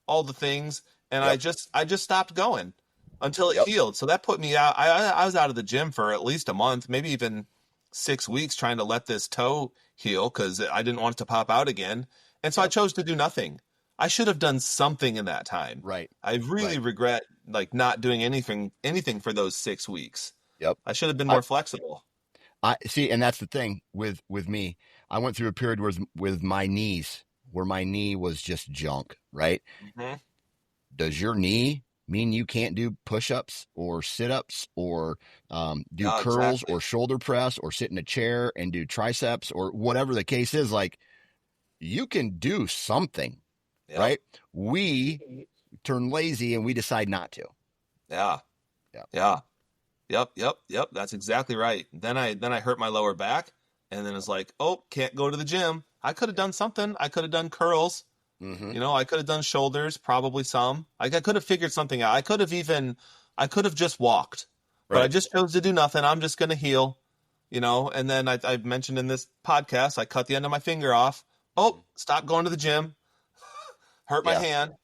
all the things. And Yep. I just stopped going until it Yep. healed. So that put me out. I was out of the gym for at least a month, maybe even 6 weeks trying to let this toe heal because I didn't want it to pop out again. And so I Yep. chose to do nothing. I should have done something in that time. Right. I really Right. regret like not doing anything for those 6 weeks. Yep. I should have been I, more flexible. I see, and that's the thing with me. I went through a period with my knees where my knee was just junk. Right? Mm-hmm. Does your knee mean you can't do push-ups or sit-ups or do Yeah, curls exactly. or shoulder press or sit in a chair and do triceps or whatever the case is? Like, you can do something, Yep. right? We turn lazy and we decide not to. Yeah. Yeah. Yeah. Yep. That's exactly right. Then I hurt my lower back, and then it's like, oh, can't go to the gym. I could have done something. I could have done curls. Mm-hmm. I could have done shoulders, probably some. Like I could have figured something out. I could have just walked, but I Right. just chose to do nothing. I'm just going to heal, and then I've mentioned in this podcast, I cut the end of my finger off. Oh, stop going to the gym, hurt my Yeah. hand.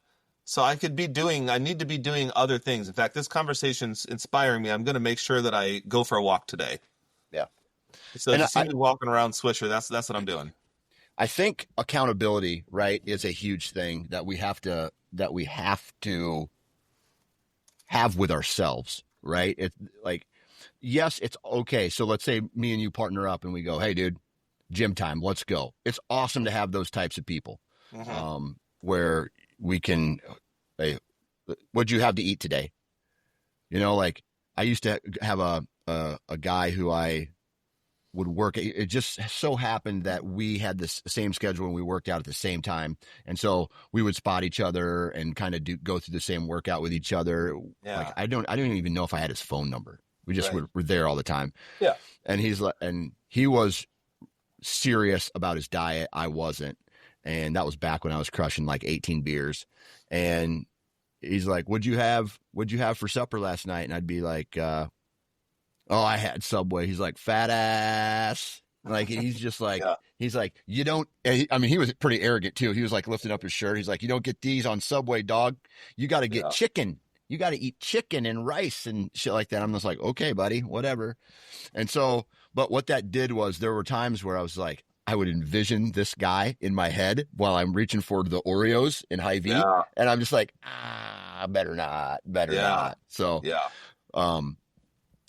So I need to be doing other things. In fact, this conversation's inspiring me. I'm going to make sure that I go for a walk today. Yeah. So if And you see me walking around Swisher, that's what I'm doing. I think accountability, right, is a huge thing that we have to have with ourselves, right? It's like, yes, it's okay. So let's say me and you partner up and we go, hey, dude, gym time, let's go. It's awesome to have those types of people, Mm-hmm. where we can, hey, what'd you have to eat today? Like I used to have a guy who I would work. It just so happened that we had this same schedule and we worked out at the same time. And so we would spot each other and kind of go through the same workout with each other. Yeah. Like I don't even know if I had his phone number. We just Right. were there all the time. Yeah. And he was serious about his diet. I wasn't. And that was back when I was crushing like 18 beers. And he's like, what'd you have for supper last night? And I'd be like, oh, I had Subway. He's like, fat ass. Like, he's just like, Yeah. He's like, you don't, I mean, he was pretty arrogant too. He was like lifting up his shirt. He's like, you don't get these on Subway, dog. You got to get Yeah. chicken. You got to eat chicken and rice and shit like that. I'm just like, okay, buddy, whatever. And so, but what that did was there were times where I was like, I would envision this guy in my head while I'm reaching for the Oreos in Hy-Vee. Yeah. And I'm just like, better Yeah. not. So, Yeah. um,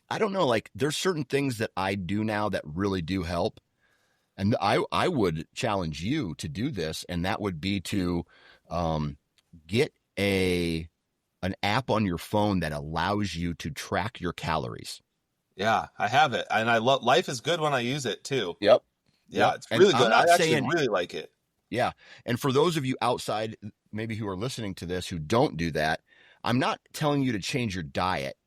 I don't know. Like, there's certain things that I do now that really do help. And I would challenge you to do this, and that would be to get an app on your phone that allows you to track your calories. Yeah, I have it. And I love Life is good when I use it too. Yep. Yeah, Yep. it's And really I'm good. I not actually saying, really like it. yeah. And for those of you outside, maybe who are listening to this, who don't do that, I'm not telling you to change your diet.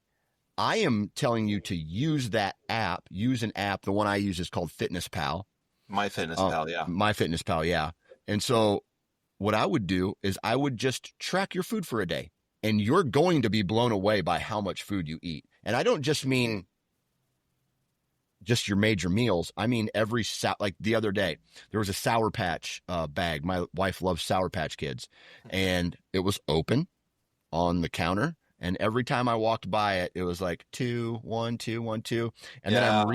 I am telling you to use that app, use an app. The one I use is called Fitness Pal. MyFitnessPal, yeah. MyFitnessPal, yeah. And so what I would do is I would just track your food for a day, and you're going to be blown away by how much food you eat. And I don't just mean just your major meals. I mean like the other day, there was a Sour Patch bag. My wife loves Sour Patch Kids, and it was open on the counter. And every time I walked by it, it was like 2, 1, 2, 1, 2. And then I'm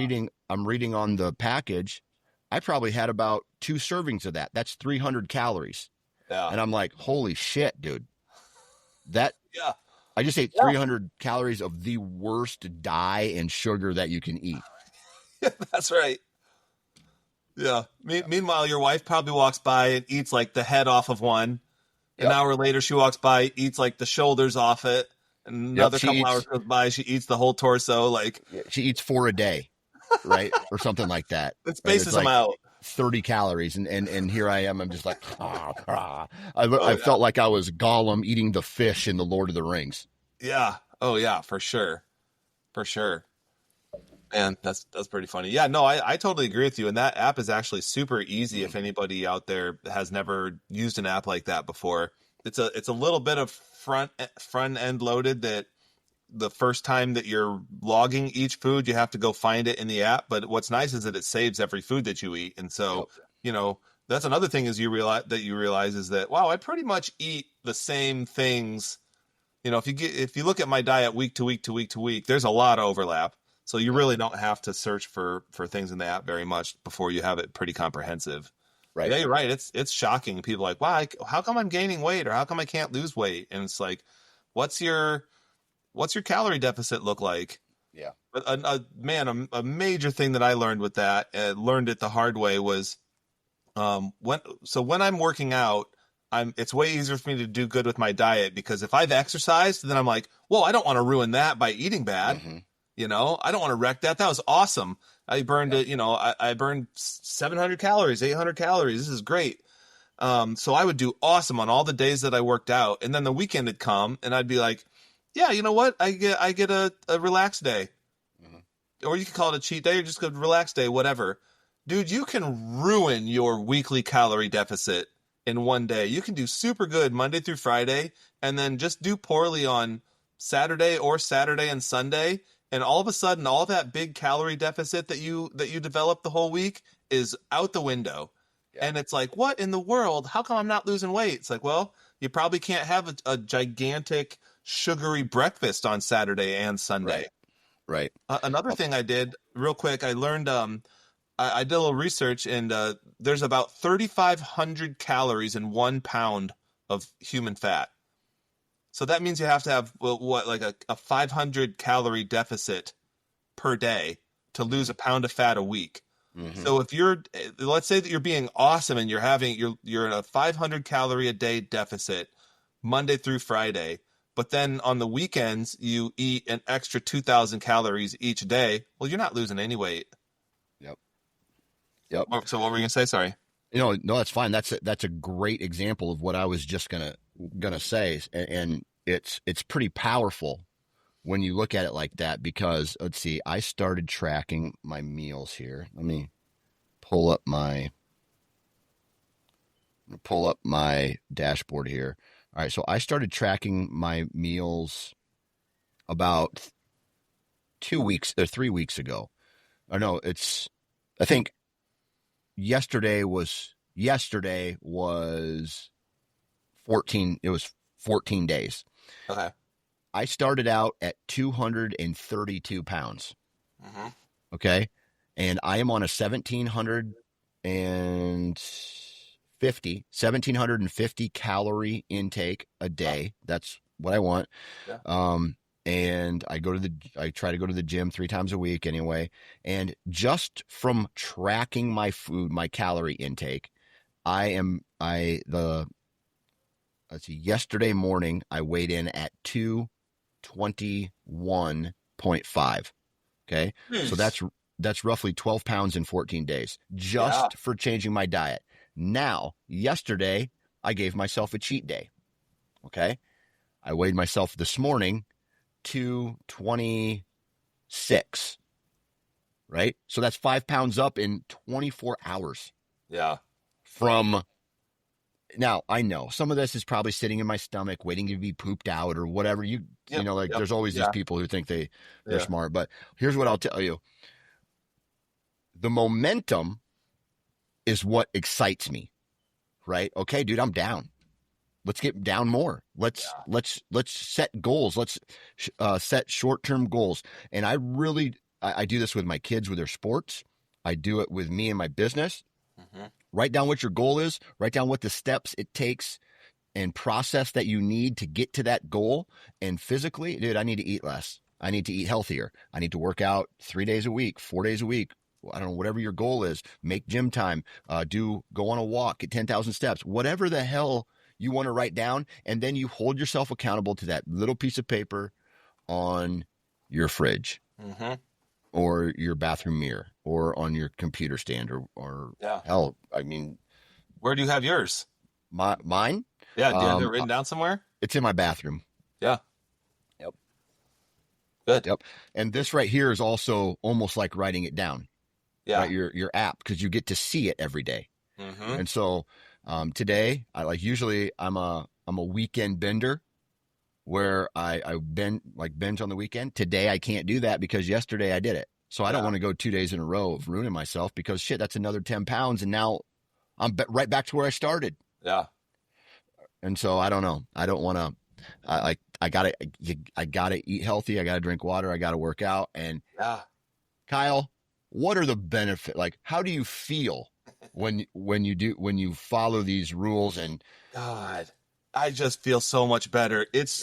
reading on the package. I probably had about 2 servings of that. That's 300 calories. Yeah. And I'm like, holy shit, dude. That Yeah. I just ate 300 calories of the worst dye and sugar that you can eat. That's right. Yeah. Meanwhile, your wife probably walks by and eats like the head off of one. An Yep. hour later, she walks by, eats like the shoulders off it. And another couple hours goes by, she eats the whole torso. Like, she eats 4 a day, right? Or something like that. it spaces them out. 30 calories. And here I am. I'm just like, I felt like I was Gollum eating the fish in the Lord of the Rings. Yeah. Oh yeah, for sure. For sure. Man, that's pretty funny. Yeah, no, I totally agree with you. And that app is actually super easy if anybody out there has never used an app like that before. It's a little bit of front end loaded that the first time that you're logging each food, you have to go find it in the app. But what's nice is that it saves every food that you eat. And so, that's another thing is you realize is that, wow, I pretty much eat the same things. If you look at my diet week to week to week to week, there's a lot of overlap. So you really don't have to search for things in the app very much before you have it pretty comprehensive. Right. Yeah, you're right. It's shocking. People are like, wow, how come I'm gaining weight, or how come I can't lose weight? And it's like, what's your calorie deficit look like? Yeah. But a major thing that I learned with that, learned it the hard way, was when I'm working out, it's way easier for me to do good with my diet, because if I've exercised, then I'm like, whoa, I don't want to ruin that by eating bad. Mm-hmm. I don't want to wreck that. That was awesome. I burned it. I burned 700 calories, 800 calories. This is great. So I would do awesome on all the days that I worked out. And then the weekend would come and I'd be like, yeah, you know what? I get a relaxed day, or you can call it a cheat day or just a relaxed day, whatever. Dude, you can ruin your weekly calorie deficit in one day. You can do super good Monday through Friday and then just do poorly on Saturday and Sunday. And all of a sudden, all that big calorie deficit that you developed the whole week is out the window. Yeah. And it's like, what in the world? How come I'm not losing weight? It's like, well, you probably can't have a gigantic sugary breakfast on Saturday and Sunday. Right. Another thing I did real quick, I learned, I did a little research, and there's about 3,500 calories in 1 pound of human fat. So that means you have to have like a 500 calorie deficit per day to lose a pound of fat a week. Mm-hmm. So if let's say that you're being awesome and you're in a 500 calorie a day deficit Monday through Friday, but then on the weekends you eat an extra 2,000 calories each day, well, you're not losing any weight. Yep. So what were you gonna say? Sorry. No, that's fine. That's a great example of what I was just gonna say, and it's pretty powerful when you look at it like that, because let's see, I started tracking my meals here. Let me pull up my dashboard here. All right, so I started tracking my meals about 2 weeks or 3 weeks ago. Or no, I think yesterday was 14. It was 14 days. Okay. I started out at 232 pounds. Mm-hmm. Okay. And I am on a 1750 calorie intake a day. That's what I want. Yeah. And I try to go to the gym 3 times a week anyway. And just from tracking my food, my calorie intake, yesterday morning, I weighed in at 221.5. Okay. So that's roughly 12 pounds in 14 days just for changing my diet. Now, yesterday, I gave myself a cheat day. Okay. I weighed myself this morning, 226. Right. So that's 5 pounds up in 24 hours. Yeah. Now, I know some of this is probably sitting in my stomach waiting to be pooped out or whatever. There's always these people who think they're smart. But here's what I'll tell you. The momentum is what excites me, right? Okay, dude, I'm down. Let's get down more. Let's set goals. Let's set short-term goals. And I do this with my kids with their sports. I do it with me and my business. Mm-hmm. Write down what your goal is. Write down what the steps it takes and process that you need to get to that goal. And physically, dude, I need to eat less. I need to eat healthier. I need to work out 3 days a week, 4 days a week. I don't know, whatever your goal is. Make gym time. Go on a walk, get 10,000 steps. Whatever the hell you want to write down. And then you hold yourself accountable to that little piece of paper on your fridge. Mm-hmm. Or your bathroom mirror, or on your computer stand, or hell, I mean, where do you have yours? Mine? Yeah, do you have it written down somewhere? It's in my bathroom. Yeah. Yep. Good. Yep. And this right here is also almost like writing it down. Yeah. Right? Your app, because you get to see it every day. Mm-hmm. And so today, usually I'm a weekend bender, where I binge on the weekend. Today I can't do that because yesterday I did it. So I don't want to go 2 days in a row of ruining myself, because shit, that's another 10 pounds. And now I'm right back to where I started. Yeah. And so I don't know. I don't want to, I gotta eat healthy. I gotta drink water. I gotta work out. And Kyle, what are the benefits? Like, how do you feel when you follow these rules? And God, I just feel so much better. It's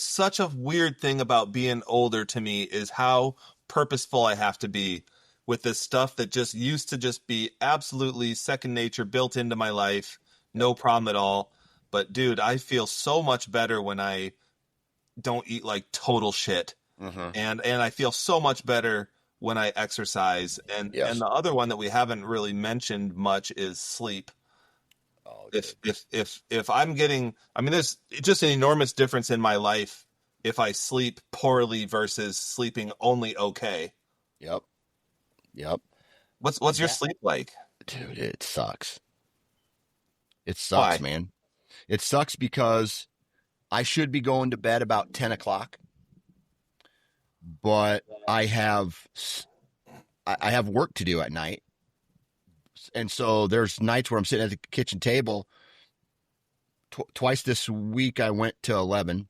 such a weird thing about being older to me, is how purposeful I have to be with this stuff that just used to just be absolutely second nature, built into my life. No problem at all. But dude, I feel so much better when I don't eat like total shit. Mm-hmm. And I feel so much better when I exercise. And the other one that we haven't really mentioned much is sleep. If I'm getting, there's just an enormous difference in my life if I sleep poorly versus sleeping only okay. Yep. What's your sleep like? Dude, it sucks. It sucks, Why? Man. It sucks because I should be going to bed about 10 o'clock, but I have work to do at night. And so there's nights where I'm sitting at the kitchen table. Twice this week I went to 11,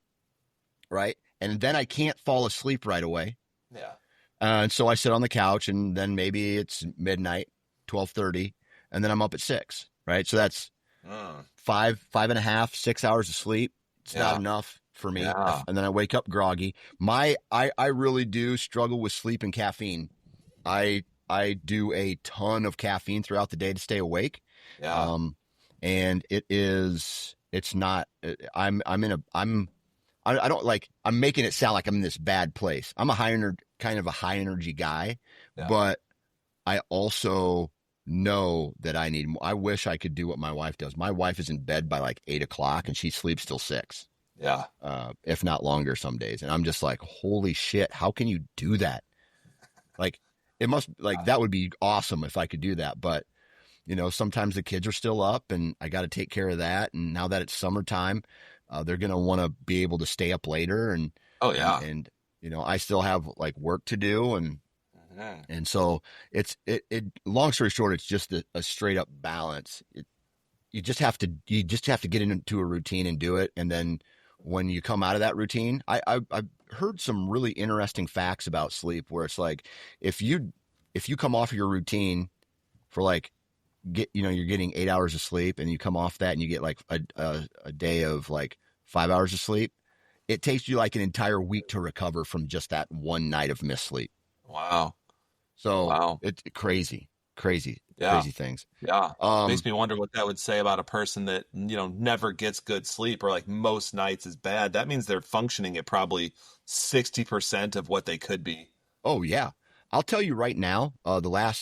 right? And then I can't fall asleep right away. Yeah. And so I sit on the couch, and then maybe it's midnight, 12:30, and then I'm up at 6, right? So that's 5.5, 6 hours of sleep. It's not enough for me. Yeah. And then I wake up groggy. I really do struggle with sleep and caffeine. I do a ton of caffeine throughout the day to stay awake. Yeah. And I'm making it sound like I'm in this bad place. I'm a kind of a high energy guy, but I also know that I wish I could do what my wife does. My wife is in bed by like 8 o'clock and she sleeps till 6. Yeah. If not longer some days. And I'm just like, holy shit, how can you do that? Like, it must, like, that would be awesome if I could do that. But, sometimes the kids are still up and I got to take care of that. And now that it's summertime, they're going to want to be able to stay up later. And, I still have like work to do. And Mm. And so long story short, it's just a straight up balance. You just have to get into a routine and do it. And then when you come out of that routine, I've heard some really interesting facts about sleep where it's like, if you come off of your routine for like, you're getting 8 hours of sleep and you come off that and you get like a day of like 5 hours of sleep, it takes you like an entire week to recover from just that one night of missed sleep. Wow. So Wow. it's crazy, crazy, Yeah. crazy things. Yeah. Um, Makes me wonder what that would say about a person that, never gets good sleep or like most nights is bad. That means they're functioning at probably 60% of what they could be. oh yeah. I'll tell you right now,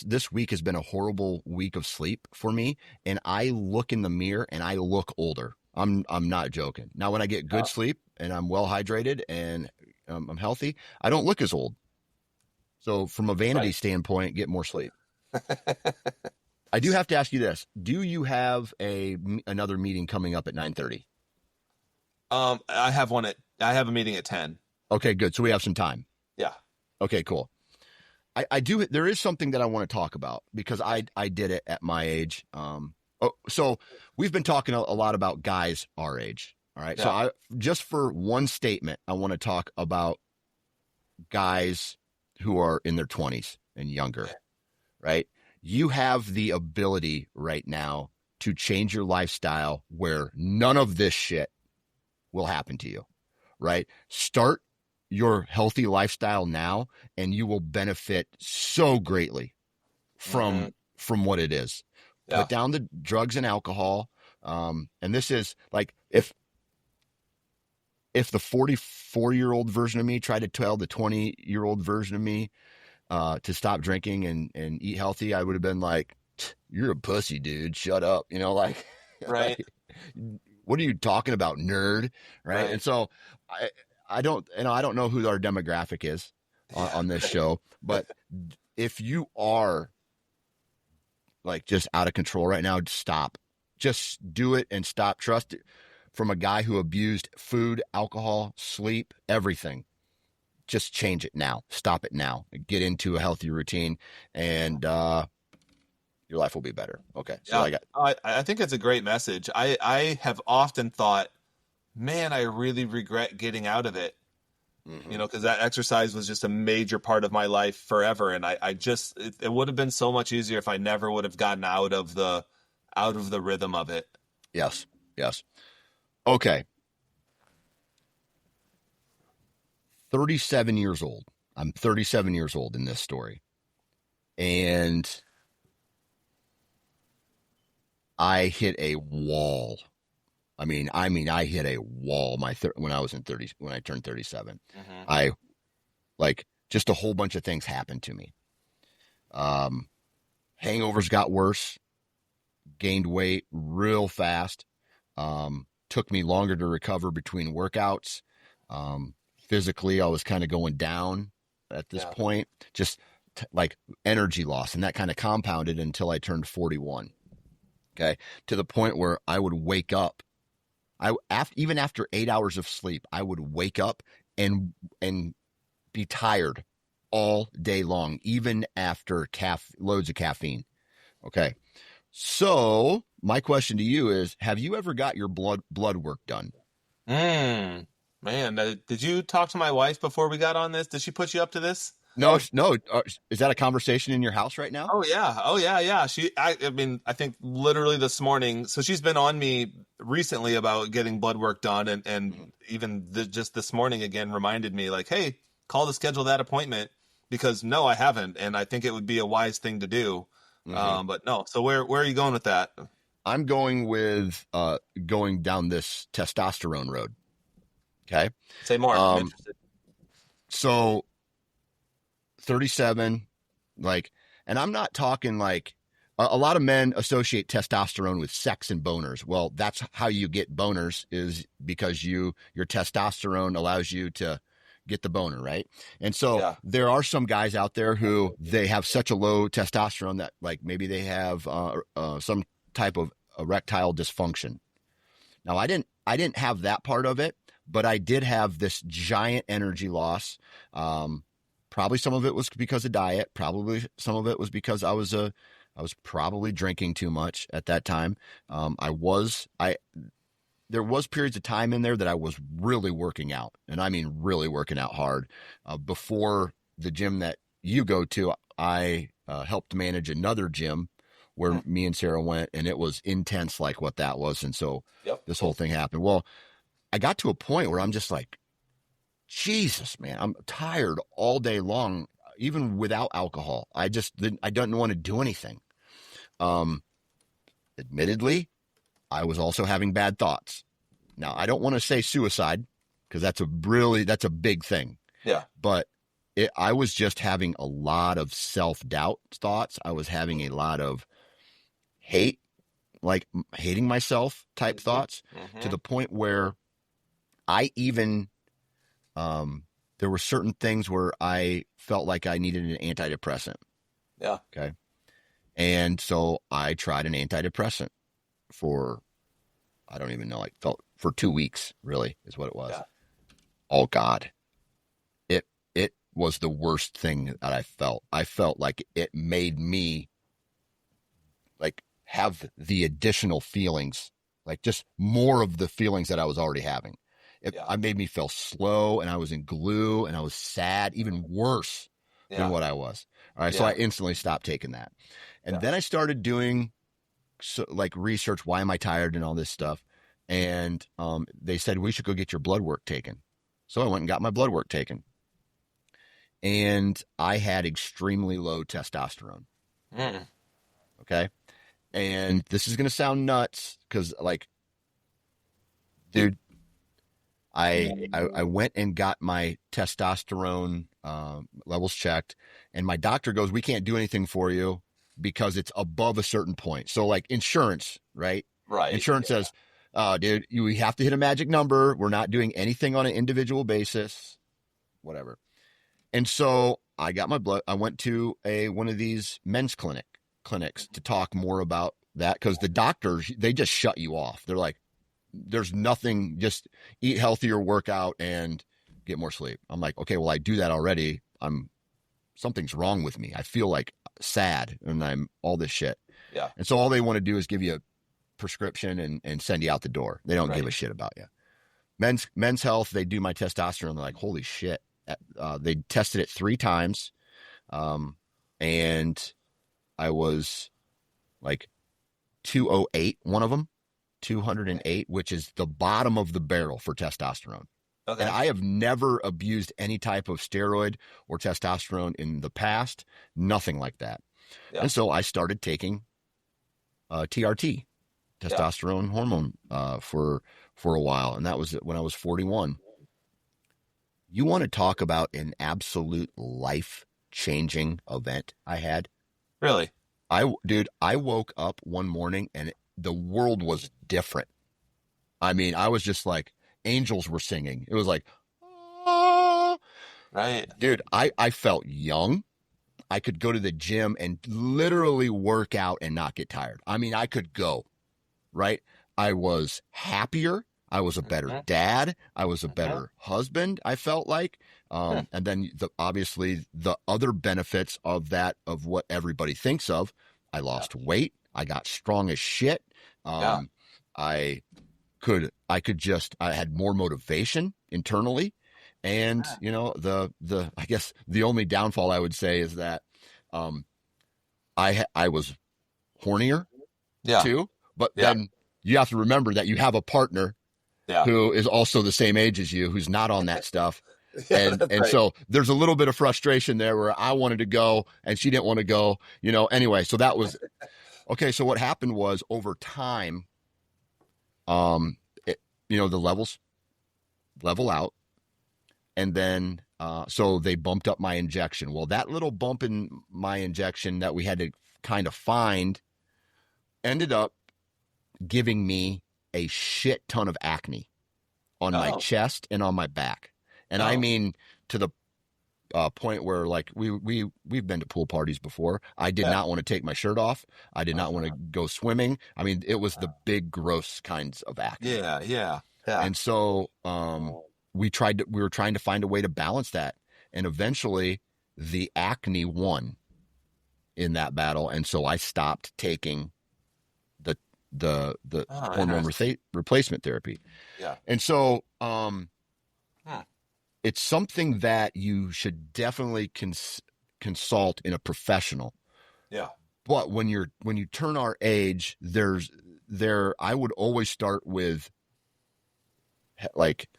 this week has been a horrible week of sleep for me. And I look in the mirror and I look older. I'm not joking. Now, when I get good Yeah. sleep and I'm well hydrated and I'm healthy, I don't look as old. So from a vanity Right. standpoint, get more sleep. I do have to ask you this. Do you have another meeting coming up at 9:30? I have a meeting at 10. Okay, good. So we have some time. Yeah. Okay, cool. I do. There is something that I want to talk about because I did it at my age. So we've been talking a lot about guys our age. All right. So Yeah. just for one statement, I want to talk about guys who are in their 20s and younger. Right. You have the ability right now to change your lifestyle where none of this shit will happen to you. Right. Start your healthy lifestyle now and you will benefit so greatly Hmm. from what it is. Yeah. Put down the drugs and alcohol. And this is like, if the 44-year-old version of me tried to tell the 20-year-old version of me to stop drinking and eat healthy, I would have been like, you're a pussy, dude, shut up, like, Right. like, what are you talking about, nerd? Right. Right. And so I don't know who our demographic is Yeah. on this show, but if you are like just out of control right now, stop. Just do it and stop. Trust it from a guy who abused food, alcohol, sleep, everything. Just change it now. Stop it now. Get into a healthy routine, and your life will be better. Okay, so Yeah. I think it's a great message. I have often thought, man, I really regret getting out of it. Mhm. Because that exercise was just a major part of my life forever. And it would have been so much easier if I never would have gotten out of the rhythm of it. Yes, yes. Okay, 37 years old. I'm 37 years old in this story, and I hit a wall. I hit a wall. When I was in 30, when I turned 37, Hmm. I like just a whole bunch of things happened to me. Hangovers got worse, gained weight real fast. Took me longer to recover between workouts. Physically, I was kind of going down at this Yeah. point, just like energy loss, and that kind of compounded until I turned 41. Okay, to the point where I would wake up. Even after 8 hours of sleep, I would wake up and be tired all day long, even after loads of caffeine. Okay. So my question to you is, have you ever got your blood work done? Mm. Man, did you talk to my wife before we got on this? Did she put you up to this? No, no. Is that a conversation in your house right now? Oh yeah. Oh yeah, yeah. I mean, I think literally this morning. So she's been on me recently about getting blood work done, and even just this morning again reminded me like, hey, call to schedule that appointment because no, I haven't, and I think it would be a wise thing to do. Mm-hmm. But no. So where are you going with that? I'm going with going down this testosterone road. Okay. Say more. I'm Um, interested. so 37, like, and I'm not talking like a lot of men associate testosterone with sex and boners. Well, that's how you get boners, is because your testosterone allows you to get the boner, right? And so Yeah. there are some guys out there who they have such a low testosterone that like maybe they have some type of erectile dysfunction. Now, I didn't have that part of it, but I did have this giant energy loss. Probably some of it was because of diet. Probably some of it was because I was probably drinking too much at that time. There was periods of time in there that I was really working out, and I mean really working out hard. Before the gym that you go to, I helped manage another gym where me and Sarah went, and it was intense like what that was. And so this whole thing happened. Well, I got to a point where I'm just like, Jesus, man, I'm tired all day long, even without alcohol. I don't want to do anything. Admittedly, I was also having bad thoughts. Now, I don't want to say suicide because that's a big thing. Yeah. But I was just having a lot of self-doubt thoughts. I was having a lot of hate, like hating myself type thoughts, to the point where I even, there were certain things where I felt like I needed an antidepressant. Yeah. Okay. And so I tried an antidepressant for, I don't even know, for 2 weeks, really, is what it was. Yeah. Oh God. It was the worst thing that I felt. I felt like it made me like have the additional feelings, like just more of the feelings that I was already having. I made me feel slow, and I was in glue, and I was sad, even worse than what I was. All right. So I instantly stopped taking that. And then I started doing research. Why am I tired and all this stuff? And they said, we should go get your blood work taken. So I went and got my blood work taken. And I had extremely low testosterone. Okay. And this is going to sound nuts because, like, dude, I went and got my testosterone levels checked, and my doctor goes, we can't do anything for you because it's above a certain point. So, like, insurance, right? Right. Insurance says, dude, we have to hit a magic number. We're not doing anything on an individual basis, whatever. And so I got my blood. I went to one of these men's clinics to talk more about that, because the doctors, they just shut you off. They're like, there's nothing, just eat healthier, work out, and get more sleep. I'm like, okay, well, I do that already. Something's wrong with me. I feel like sad, and I'm all this shit. Yeah. And so all they want to do is give you a prescription and send you out the door. They don't give a shit about you. Men's Health, they do my testosterone. They're like, holy shit. They tested it 3 times. And I was like 208, one of them, 208, which is the bottom of the barrel for testosterone. Okay. And I have never abused any type of steroid or testosterone in the past, nothing like that. Yeah. And so I started taking TRT, testosterone hormone, for a while. And that was when I was 41. You want to talk about an absolute life-changing event I had? Really? I woke up one morning and the world was different. I mean, I was just like, angels were singing. It was like, ah. Right. Dude, I felt young. I could go to the gym and literally work out and not get tired. I mean, I could go, right? I was happier. I was a better dad. I was a better husband, I felt like. And then obviously the other benefits of that, of what everybody thinks of, I lost weight. I got strong as shit. I had more motivation internally. And, I guess the only downfall I would say is that I was hornier too. But then you have to remember that you have a partner who is also the same age as you, who's not on that stuff. So there's a little bit of frustration there where I wanted to go and she didn't want to go, anyway. So that was, okay. So what happened was, over time, the levels level out. And then, so they bumped up my injection. Well, that little bump in my injection that we had to kind of find ended up giving me a shit ton of acne on my chest and on my back. And I mean, to the point where, like, we've been to pool parties before. I did not want to take my shirt off. I did not want to go swimming. I mean, it was the big, gross kinds of acne. Yeah. And so, we were trying to find a way to balance that. And eventually the acne won in that battle, and so I stopped taking the Oh, hormone interesting. replacement therapy. Yeah. And so Hmm. it's something that you should definitely consult in a professional. Yeah. But when you turn our age, I would always start with like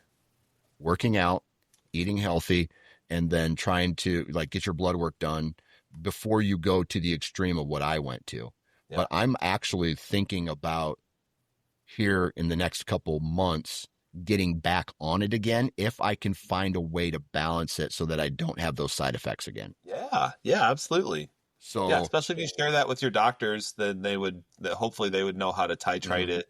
working out, eating healthy, and then trying to like get your blood work done before you go to the extreme of what I went to. Yeah. But I'm actually thinking about here in the next couple months getting back on it again if I can find a way to balance it so that I don't have those side effects again. Yeah. Yeah. Absolutely. Yeah. So, Especially if you share that with your doctors, then hopefully they would know how to titrate mhm, it.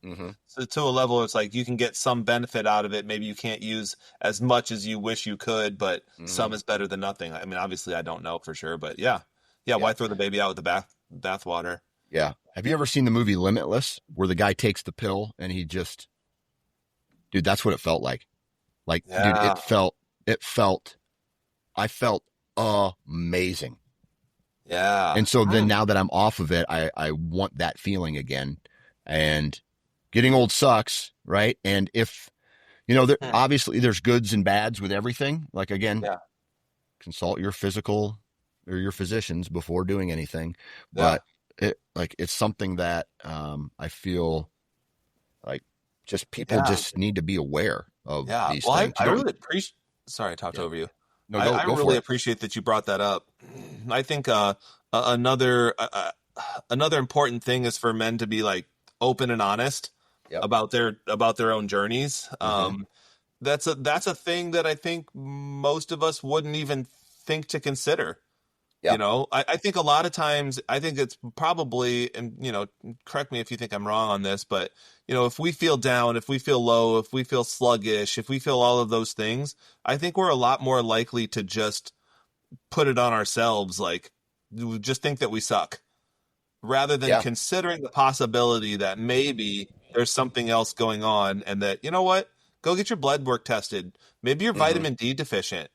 mhm, So to a level, it's like you can get some benefit out of it. Maybe you can't use as much as you wish you could, but some mhm, is better than nothing. I mean, obviously, I don't know for sure, but yeah, yeah. yeah, Why throw the baby out with the bath water? yeah. Have you ever seen the movie Limitless where the guy takes the pill and he just, dude, that's what it felt like. Like, dude, Yeah. I felt amazing. Yeah. And so then Hmm. now that I'm off of it, I want that feeling again. And getting old sucks, right? And if, Hmm. obviously there's goods and bads with everything. Like, again, Yeah. consult your physical or your physicians before doing anything. Yeah. But it's something that I feel like just people Yeah. just need to be aware of Yeah. these Well, things. I You don't, really appreciate. Sorry, I talked yeah, over you. no, I go for really it. appreciate that you brought that up. I think another important thing is for men to be like open and honest Yep. about their own journeys. Mm-hmm. That's a thing that I think most of us wouldn't even think to consider. Yeah. I think a lot of times, I think it's probably, and correct me if you think I'm wrong on this, but if we feel down, if we feel low, if we feel sluggish, if we feel all of those things, I think we're a lot more likely to just put it on ourselves, like just think that we suck, rather than Yeah. considering the possibility that maybe there's something else going on, and that, what, go get your blood work tested. Maybe you're Mm-hmm. vitamin D deficient.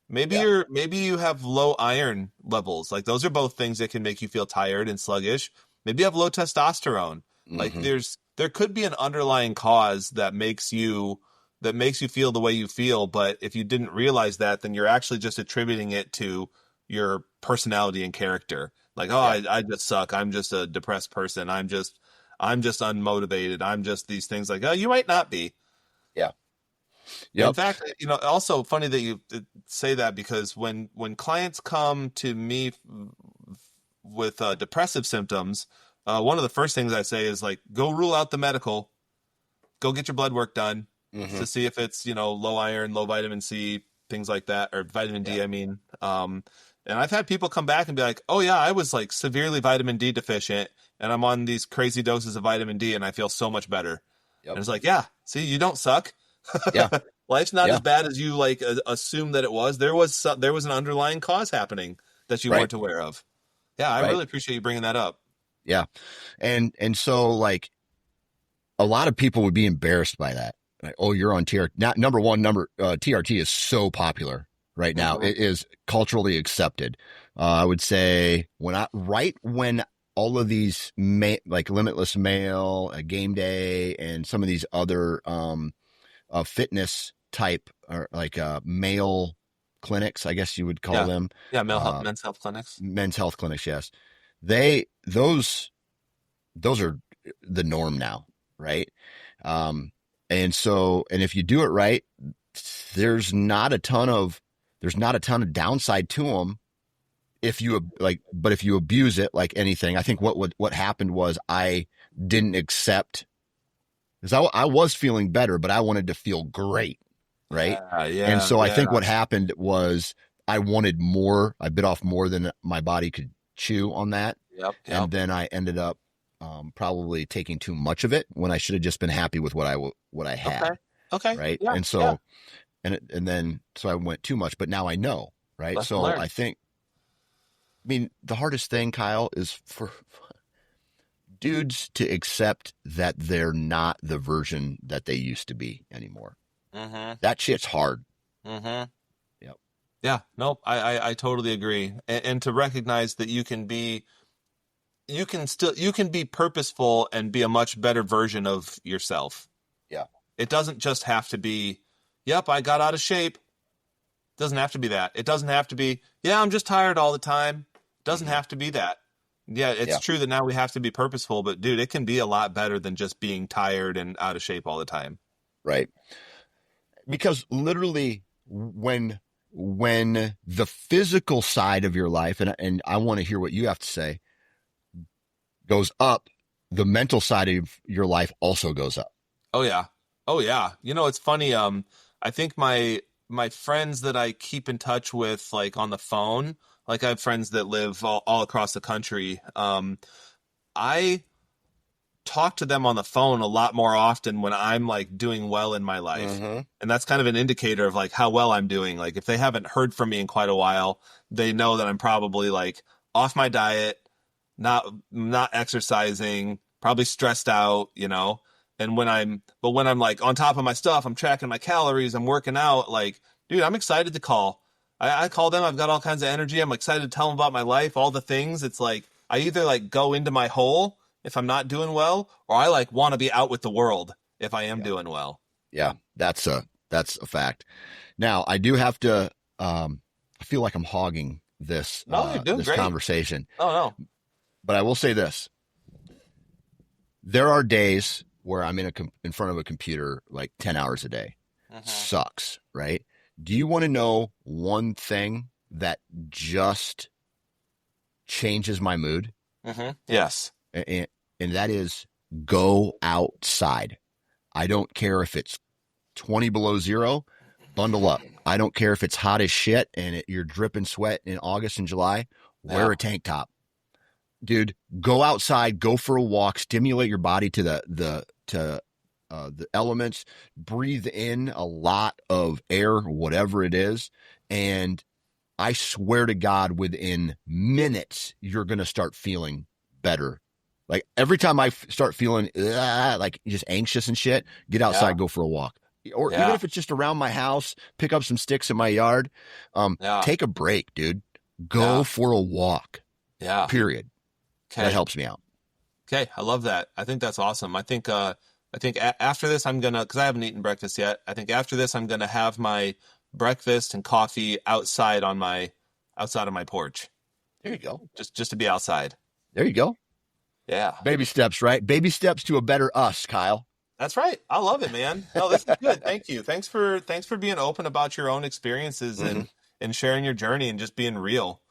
Maybe Yeah. you have low iron levels. Like those are both things that can make you feel tired and sluggish. Maybe you have low testosterone. Like Mm-hmm. there could be an underlying cause that makes you feel the way you feel, but if you didn't realize that, then you're actually just attributing it to your personality and character. Like, oh, Yeah. I just suck. I'm just a depressed person. I'm just unmotivated. I'm just these things. Like, oh, you might not be. Yeah. In Yep. fact, also funny that you say that, because when clients come to me with depressive symptoms, one of the first things I say is like, go rule out the medical, go get your blood work done Mm-hmm. to see if it's low iron, low vitamin C, things like that, or vitamin Yeah. D. I mean, and I've had people come back and be like, oh yeah, I was like severely vitamin D deficient, and I'm on these crazy doses of vitamin D, and I feel so much better. Yep. And it's like, yeah, see, you don't suck. Yeah. Life's not as Yeah. bad as you like assume that it was. There was an underlying cause happening that you Right. weren't aware of. Yeah, I Right. really appreciate you bringing that up. Yeah. And so like a lot of people would be embarrassed by that. Like, oh, you're on TRT. Not number one, TRT is so popular right now. Hmm. It is culturally accepted. I would say right when all of these like Limitless Male, Game Day, and some of these other fitness type or like male clinics, I guess you would call Yeah, them, yeah, uh, men's health clinics. men's health clinics. Yes, they those are the norm now, right? Um, and if you do it right, there's not a ton of downside to them if you like. But if you abuse it, like anything, I think what happened was I didn't accept because I was feeling better, but I wanted to feel great, right? Yeah, And yeah, so I think yeah. what happened was I wanted more. I bit off more than my body could chew on that, Yep, and yep. then I ended up probably taking too much of it when I should have just been happy with what I Okay, had, okay. right? Yeah, And yeah. so and then so I went too much, but now I know, right? Lesson So learned. I mean, the hardest thing, Kyle, is for dudes to accept that they're not the version that they used to be anymore. Mm-hmm. That shit's hard. Mm-hmm. Yep. Yeah, nope, I totally agree. And to recognize that you can be purposeful and be a much better version of yourself. Yeah. It doesn't just have to be, yep, I got out of shape. It doesn't have to be that. It doesn't have to be, yeah, I'm just tired all the time. It doesn't Hmm. have to be that. Yeah, it's Yeah. true that now we have to be purposeful, but dude, it can be a lot better than just being tired and out of shape all the time. Right. Because literally when the physical side of your life, and I want to hear what you have to say, goes up, the mental side of your life also goes up. Oh yeah. Oh yeah. You know, it's funny. I think my friends that I keep in touch with, like on the phone, like I have friends that live all across the country. I talk to them on the phone a lot more often when I'm like doing well in my life. Mm-hmm. And that's kind of an indicator of like how well I'm doing. Like if they haven't heard from me in quite a while, they know that I'm probably like off my diet, not exercising, probably stressed out, you know. And when I'm like on top of my stuff, I'm tracking my calories, I'm working out, like, dude, I'm excited to call. I call them, I've got all kinds of energy. I'm excited to tell them about my life, all the things. It's like I either like go into my hole if I'm not doing well, or I like want to be out with the world if I am Yeah. doing well. Yeah. That's a fact. Now I do have to, I feel like I'm hogging No, you're doing this great. conversation, Oh no. but I will say this. There are days where I'm in front of a computer like 10 hours a day. Mm-hmm. Sucks, right? Do you want to know one thing that just changes my mood? Mm-hmm. Yes. And that is go outside. I don't care if it's 20 below zero, bundle up. I don't care if it's hot as shit and you're dripping sweat in August and July, wear Yeah. a tank top. Dude, go outside, go for a walk, stimulate your body to the elements, breathe in a lot of air, whatever it is, and I swear to God, within minutes, you're going to start feeling better. Like every time I start feeling like just anxious and shit, get Yeah. outside, go for a walk. Or even Yeah. if it's just around my house, pick up some sticks in my yard, Yeah. take a break, dude. Go Yeah. for a walk, Yeah. period. That Okay. helps me out. Okay. I love that. I think that's awesome. I think after this, I'm gonna, because I haven't eaten breakfast yet. I think after this, I'm gonna have my breakfast and coffee outside of my porch, There you go. just to be outside. There you go. Yeah. Baby steps, right? Baby steps to a better us, Kyle. That's right. I love it, man. No, this is good. Thank you. Thanks for being open about your own experiences Mm-hmm. and sharing your journey and just being real.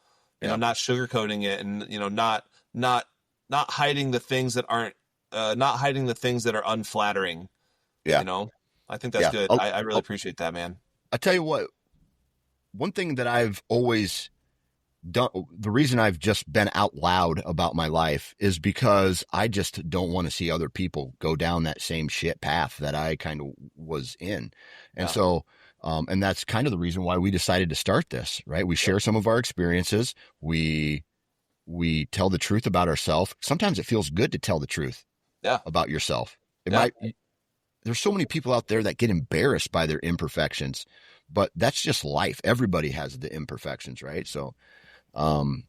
You know, Yeah. not sugarcoating it and not not hiding the things that aren't not hiding the things that are unflattering, Yeah. you know. I think that's Yeah. good. I really appreciate that, man. I'll tell you what, one thing that I've always done, the reason I've just been out loud about my life is because I just don't want to see other people go down that same shit path that I kind of was in. And Yeah. so, and that's kind of the reason why we decided to start this, right? We share some of our experiences. We tell the truth about ourselves. Sometimes it feels good to tell the truth Yeah. about yourself. It Yeah. might, there's so many people out there that get embarrassed by their imperfections, but that's just life. Everybody has the imperfections, right? So, um,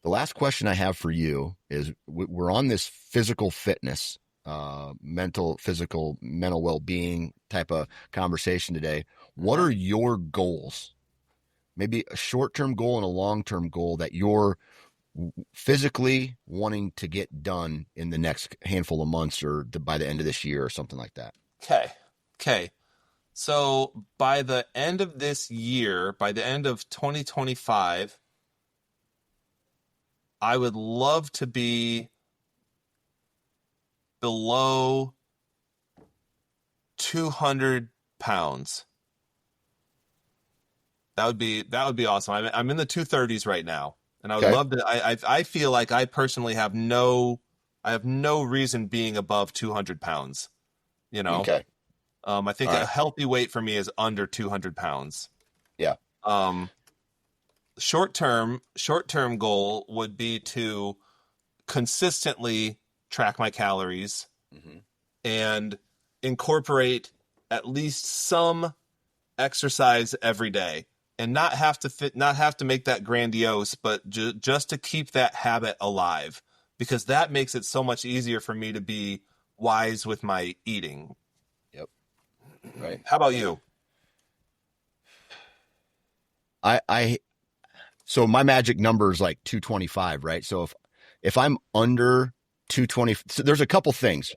the last question I have for you is we're on this physical fitness, mental well-being type of conversation today. What Mhm. are your goals? Maybe a short-term goal and a long-term goal that you're physically wanting to get done in the next handful of months or by the end of this year or something like that. Okay. Okay. So by the end of this year, by the end of 2025, I would love to be below 200 pounds. That would be awesome. I'm in the 230s right now, and I would Okay. love to. I feel like I personally I have no reason being above 200 pounds. You know, Okay. I think All a right. healthy weight for me is under 200 pounds. Yeah. Um, short term goal would be to consistently track my calories Mm-hmm. and incorporate at least some exercise every day. and not have to not have to make that grandiose, but just to keep that habit alive, because that makes it so much easier for me to be wise with my eating. Yep. Right. How about you? So my magic number is like 225, right? So if I'm under 220, so there's a couple things.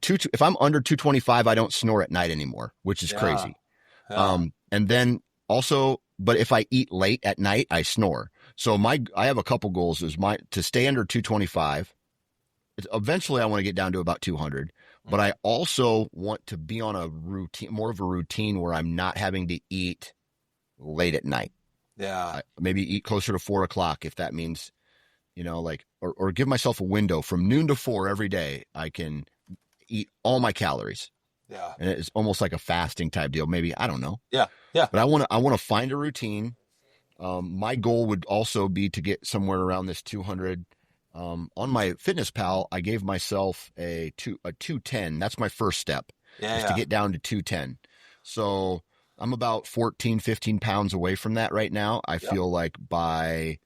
If I'm under 225, I don't snore at night anymore, which is crazy. Yeah. And then also, but if I eat late at night, I snore. So I have a couple goals to stay under 225. Eventually I want to get down to about 200, but I also want to be on a routine, more of a routine where I'm not having to eat late at night. Yeah. Maybe eat closer to 4 o'clock if that means, like, or give myself a window from noon to 4 every day. I can eat all my calories. Yeah. And it's almost like a fasting type deal. Maybe, I don't know. Yeah. Yeah. But I want to find a routine. My goal would also be to get somewhere around this 200. On my Fitness Pal, I gave myself a 210. That's my first step, to get down to 210. So I'm about 14, 15 pounds away from that right now. I feel like by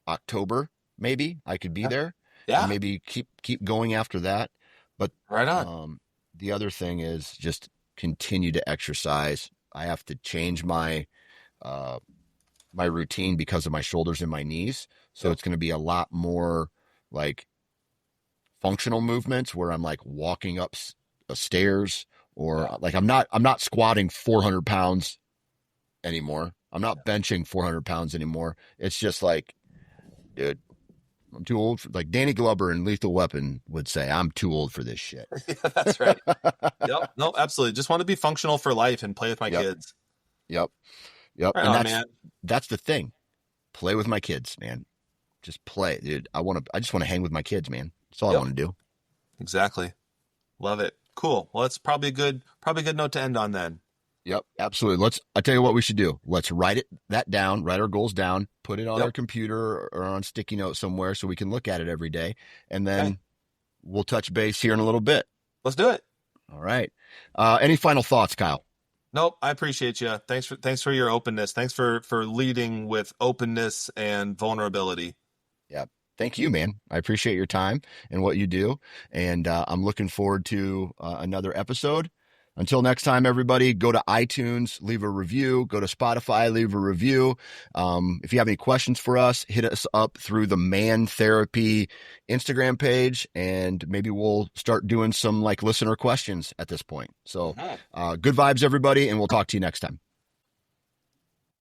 October, maybe I could be there. Yeah. And maybe keep going after that. But right on. The other thing is just continue to exercise. I have to change my my routine because of my shoulders and my knees. So it's going to be a lot more like functional movements where I'm like walking up stairs, or like I'm not squatting 400 pounds anymore. I'm not benching 400 pounds anymore. It's just like, dude, I'm too old like Danny Glover in Lethal Weapon would say, I'm too old for this shit. Yeah, that's right. Yep. No, absolutely. Just want to be functional for life and play with my kids. Yep. Right And on, that's the thing. Play with my kids, man. Just play, dude. I just want to hang with my kids, man. That's all I want to do. Exactly. Love it. Cool. Well, it's probably a good note to end on then. Yep, absolutely. I tell you what we should do. Let's write our goals down, put it on our computer or on sticky note somewhere so we can look at it every day. And then we'll touch base here in a little bit. Let's do it. All right. Any final thoughts, Kyle? Nope. I appreciate you. Thanks for your openness. Thanks for leading with openness and vulnerability. Yeah. Thank you, man. I appreciate your time and what you do. And I'm looking forward to another episode. Until next time, everybody, go to iTunes, leave a review. Go to Spotify, leave a review. If you have any questions for us, hit us up through the Man Therapy Instagram page, and maybe we'll start doing some like listener questions at this point. So good vibes, everybody, and we'll talk to you next time.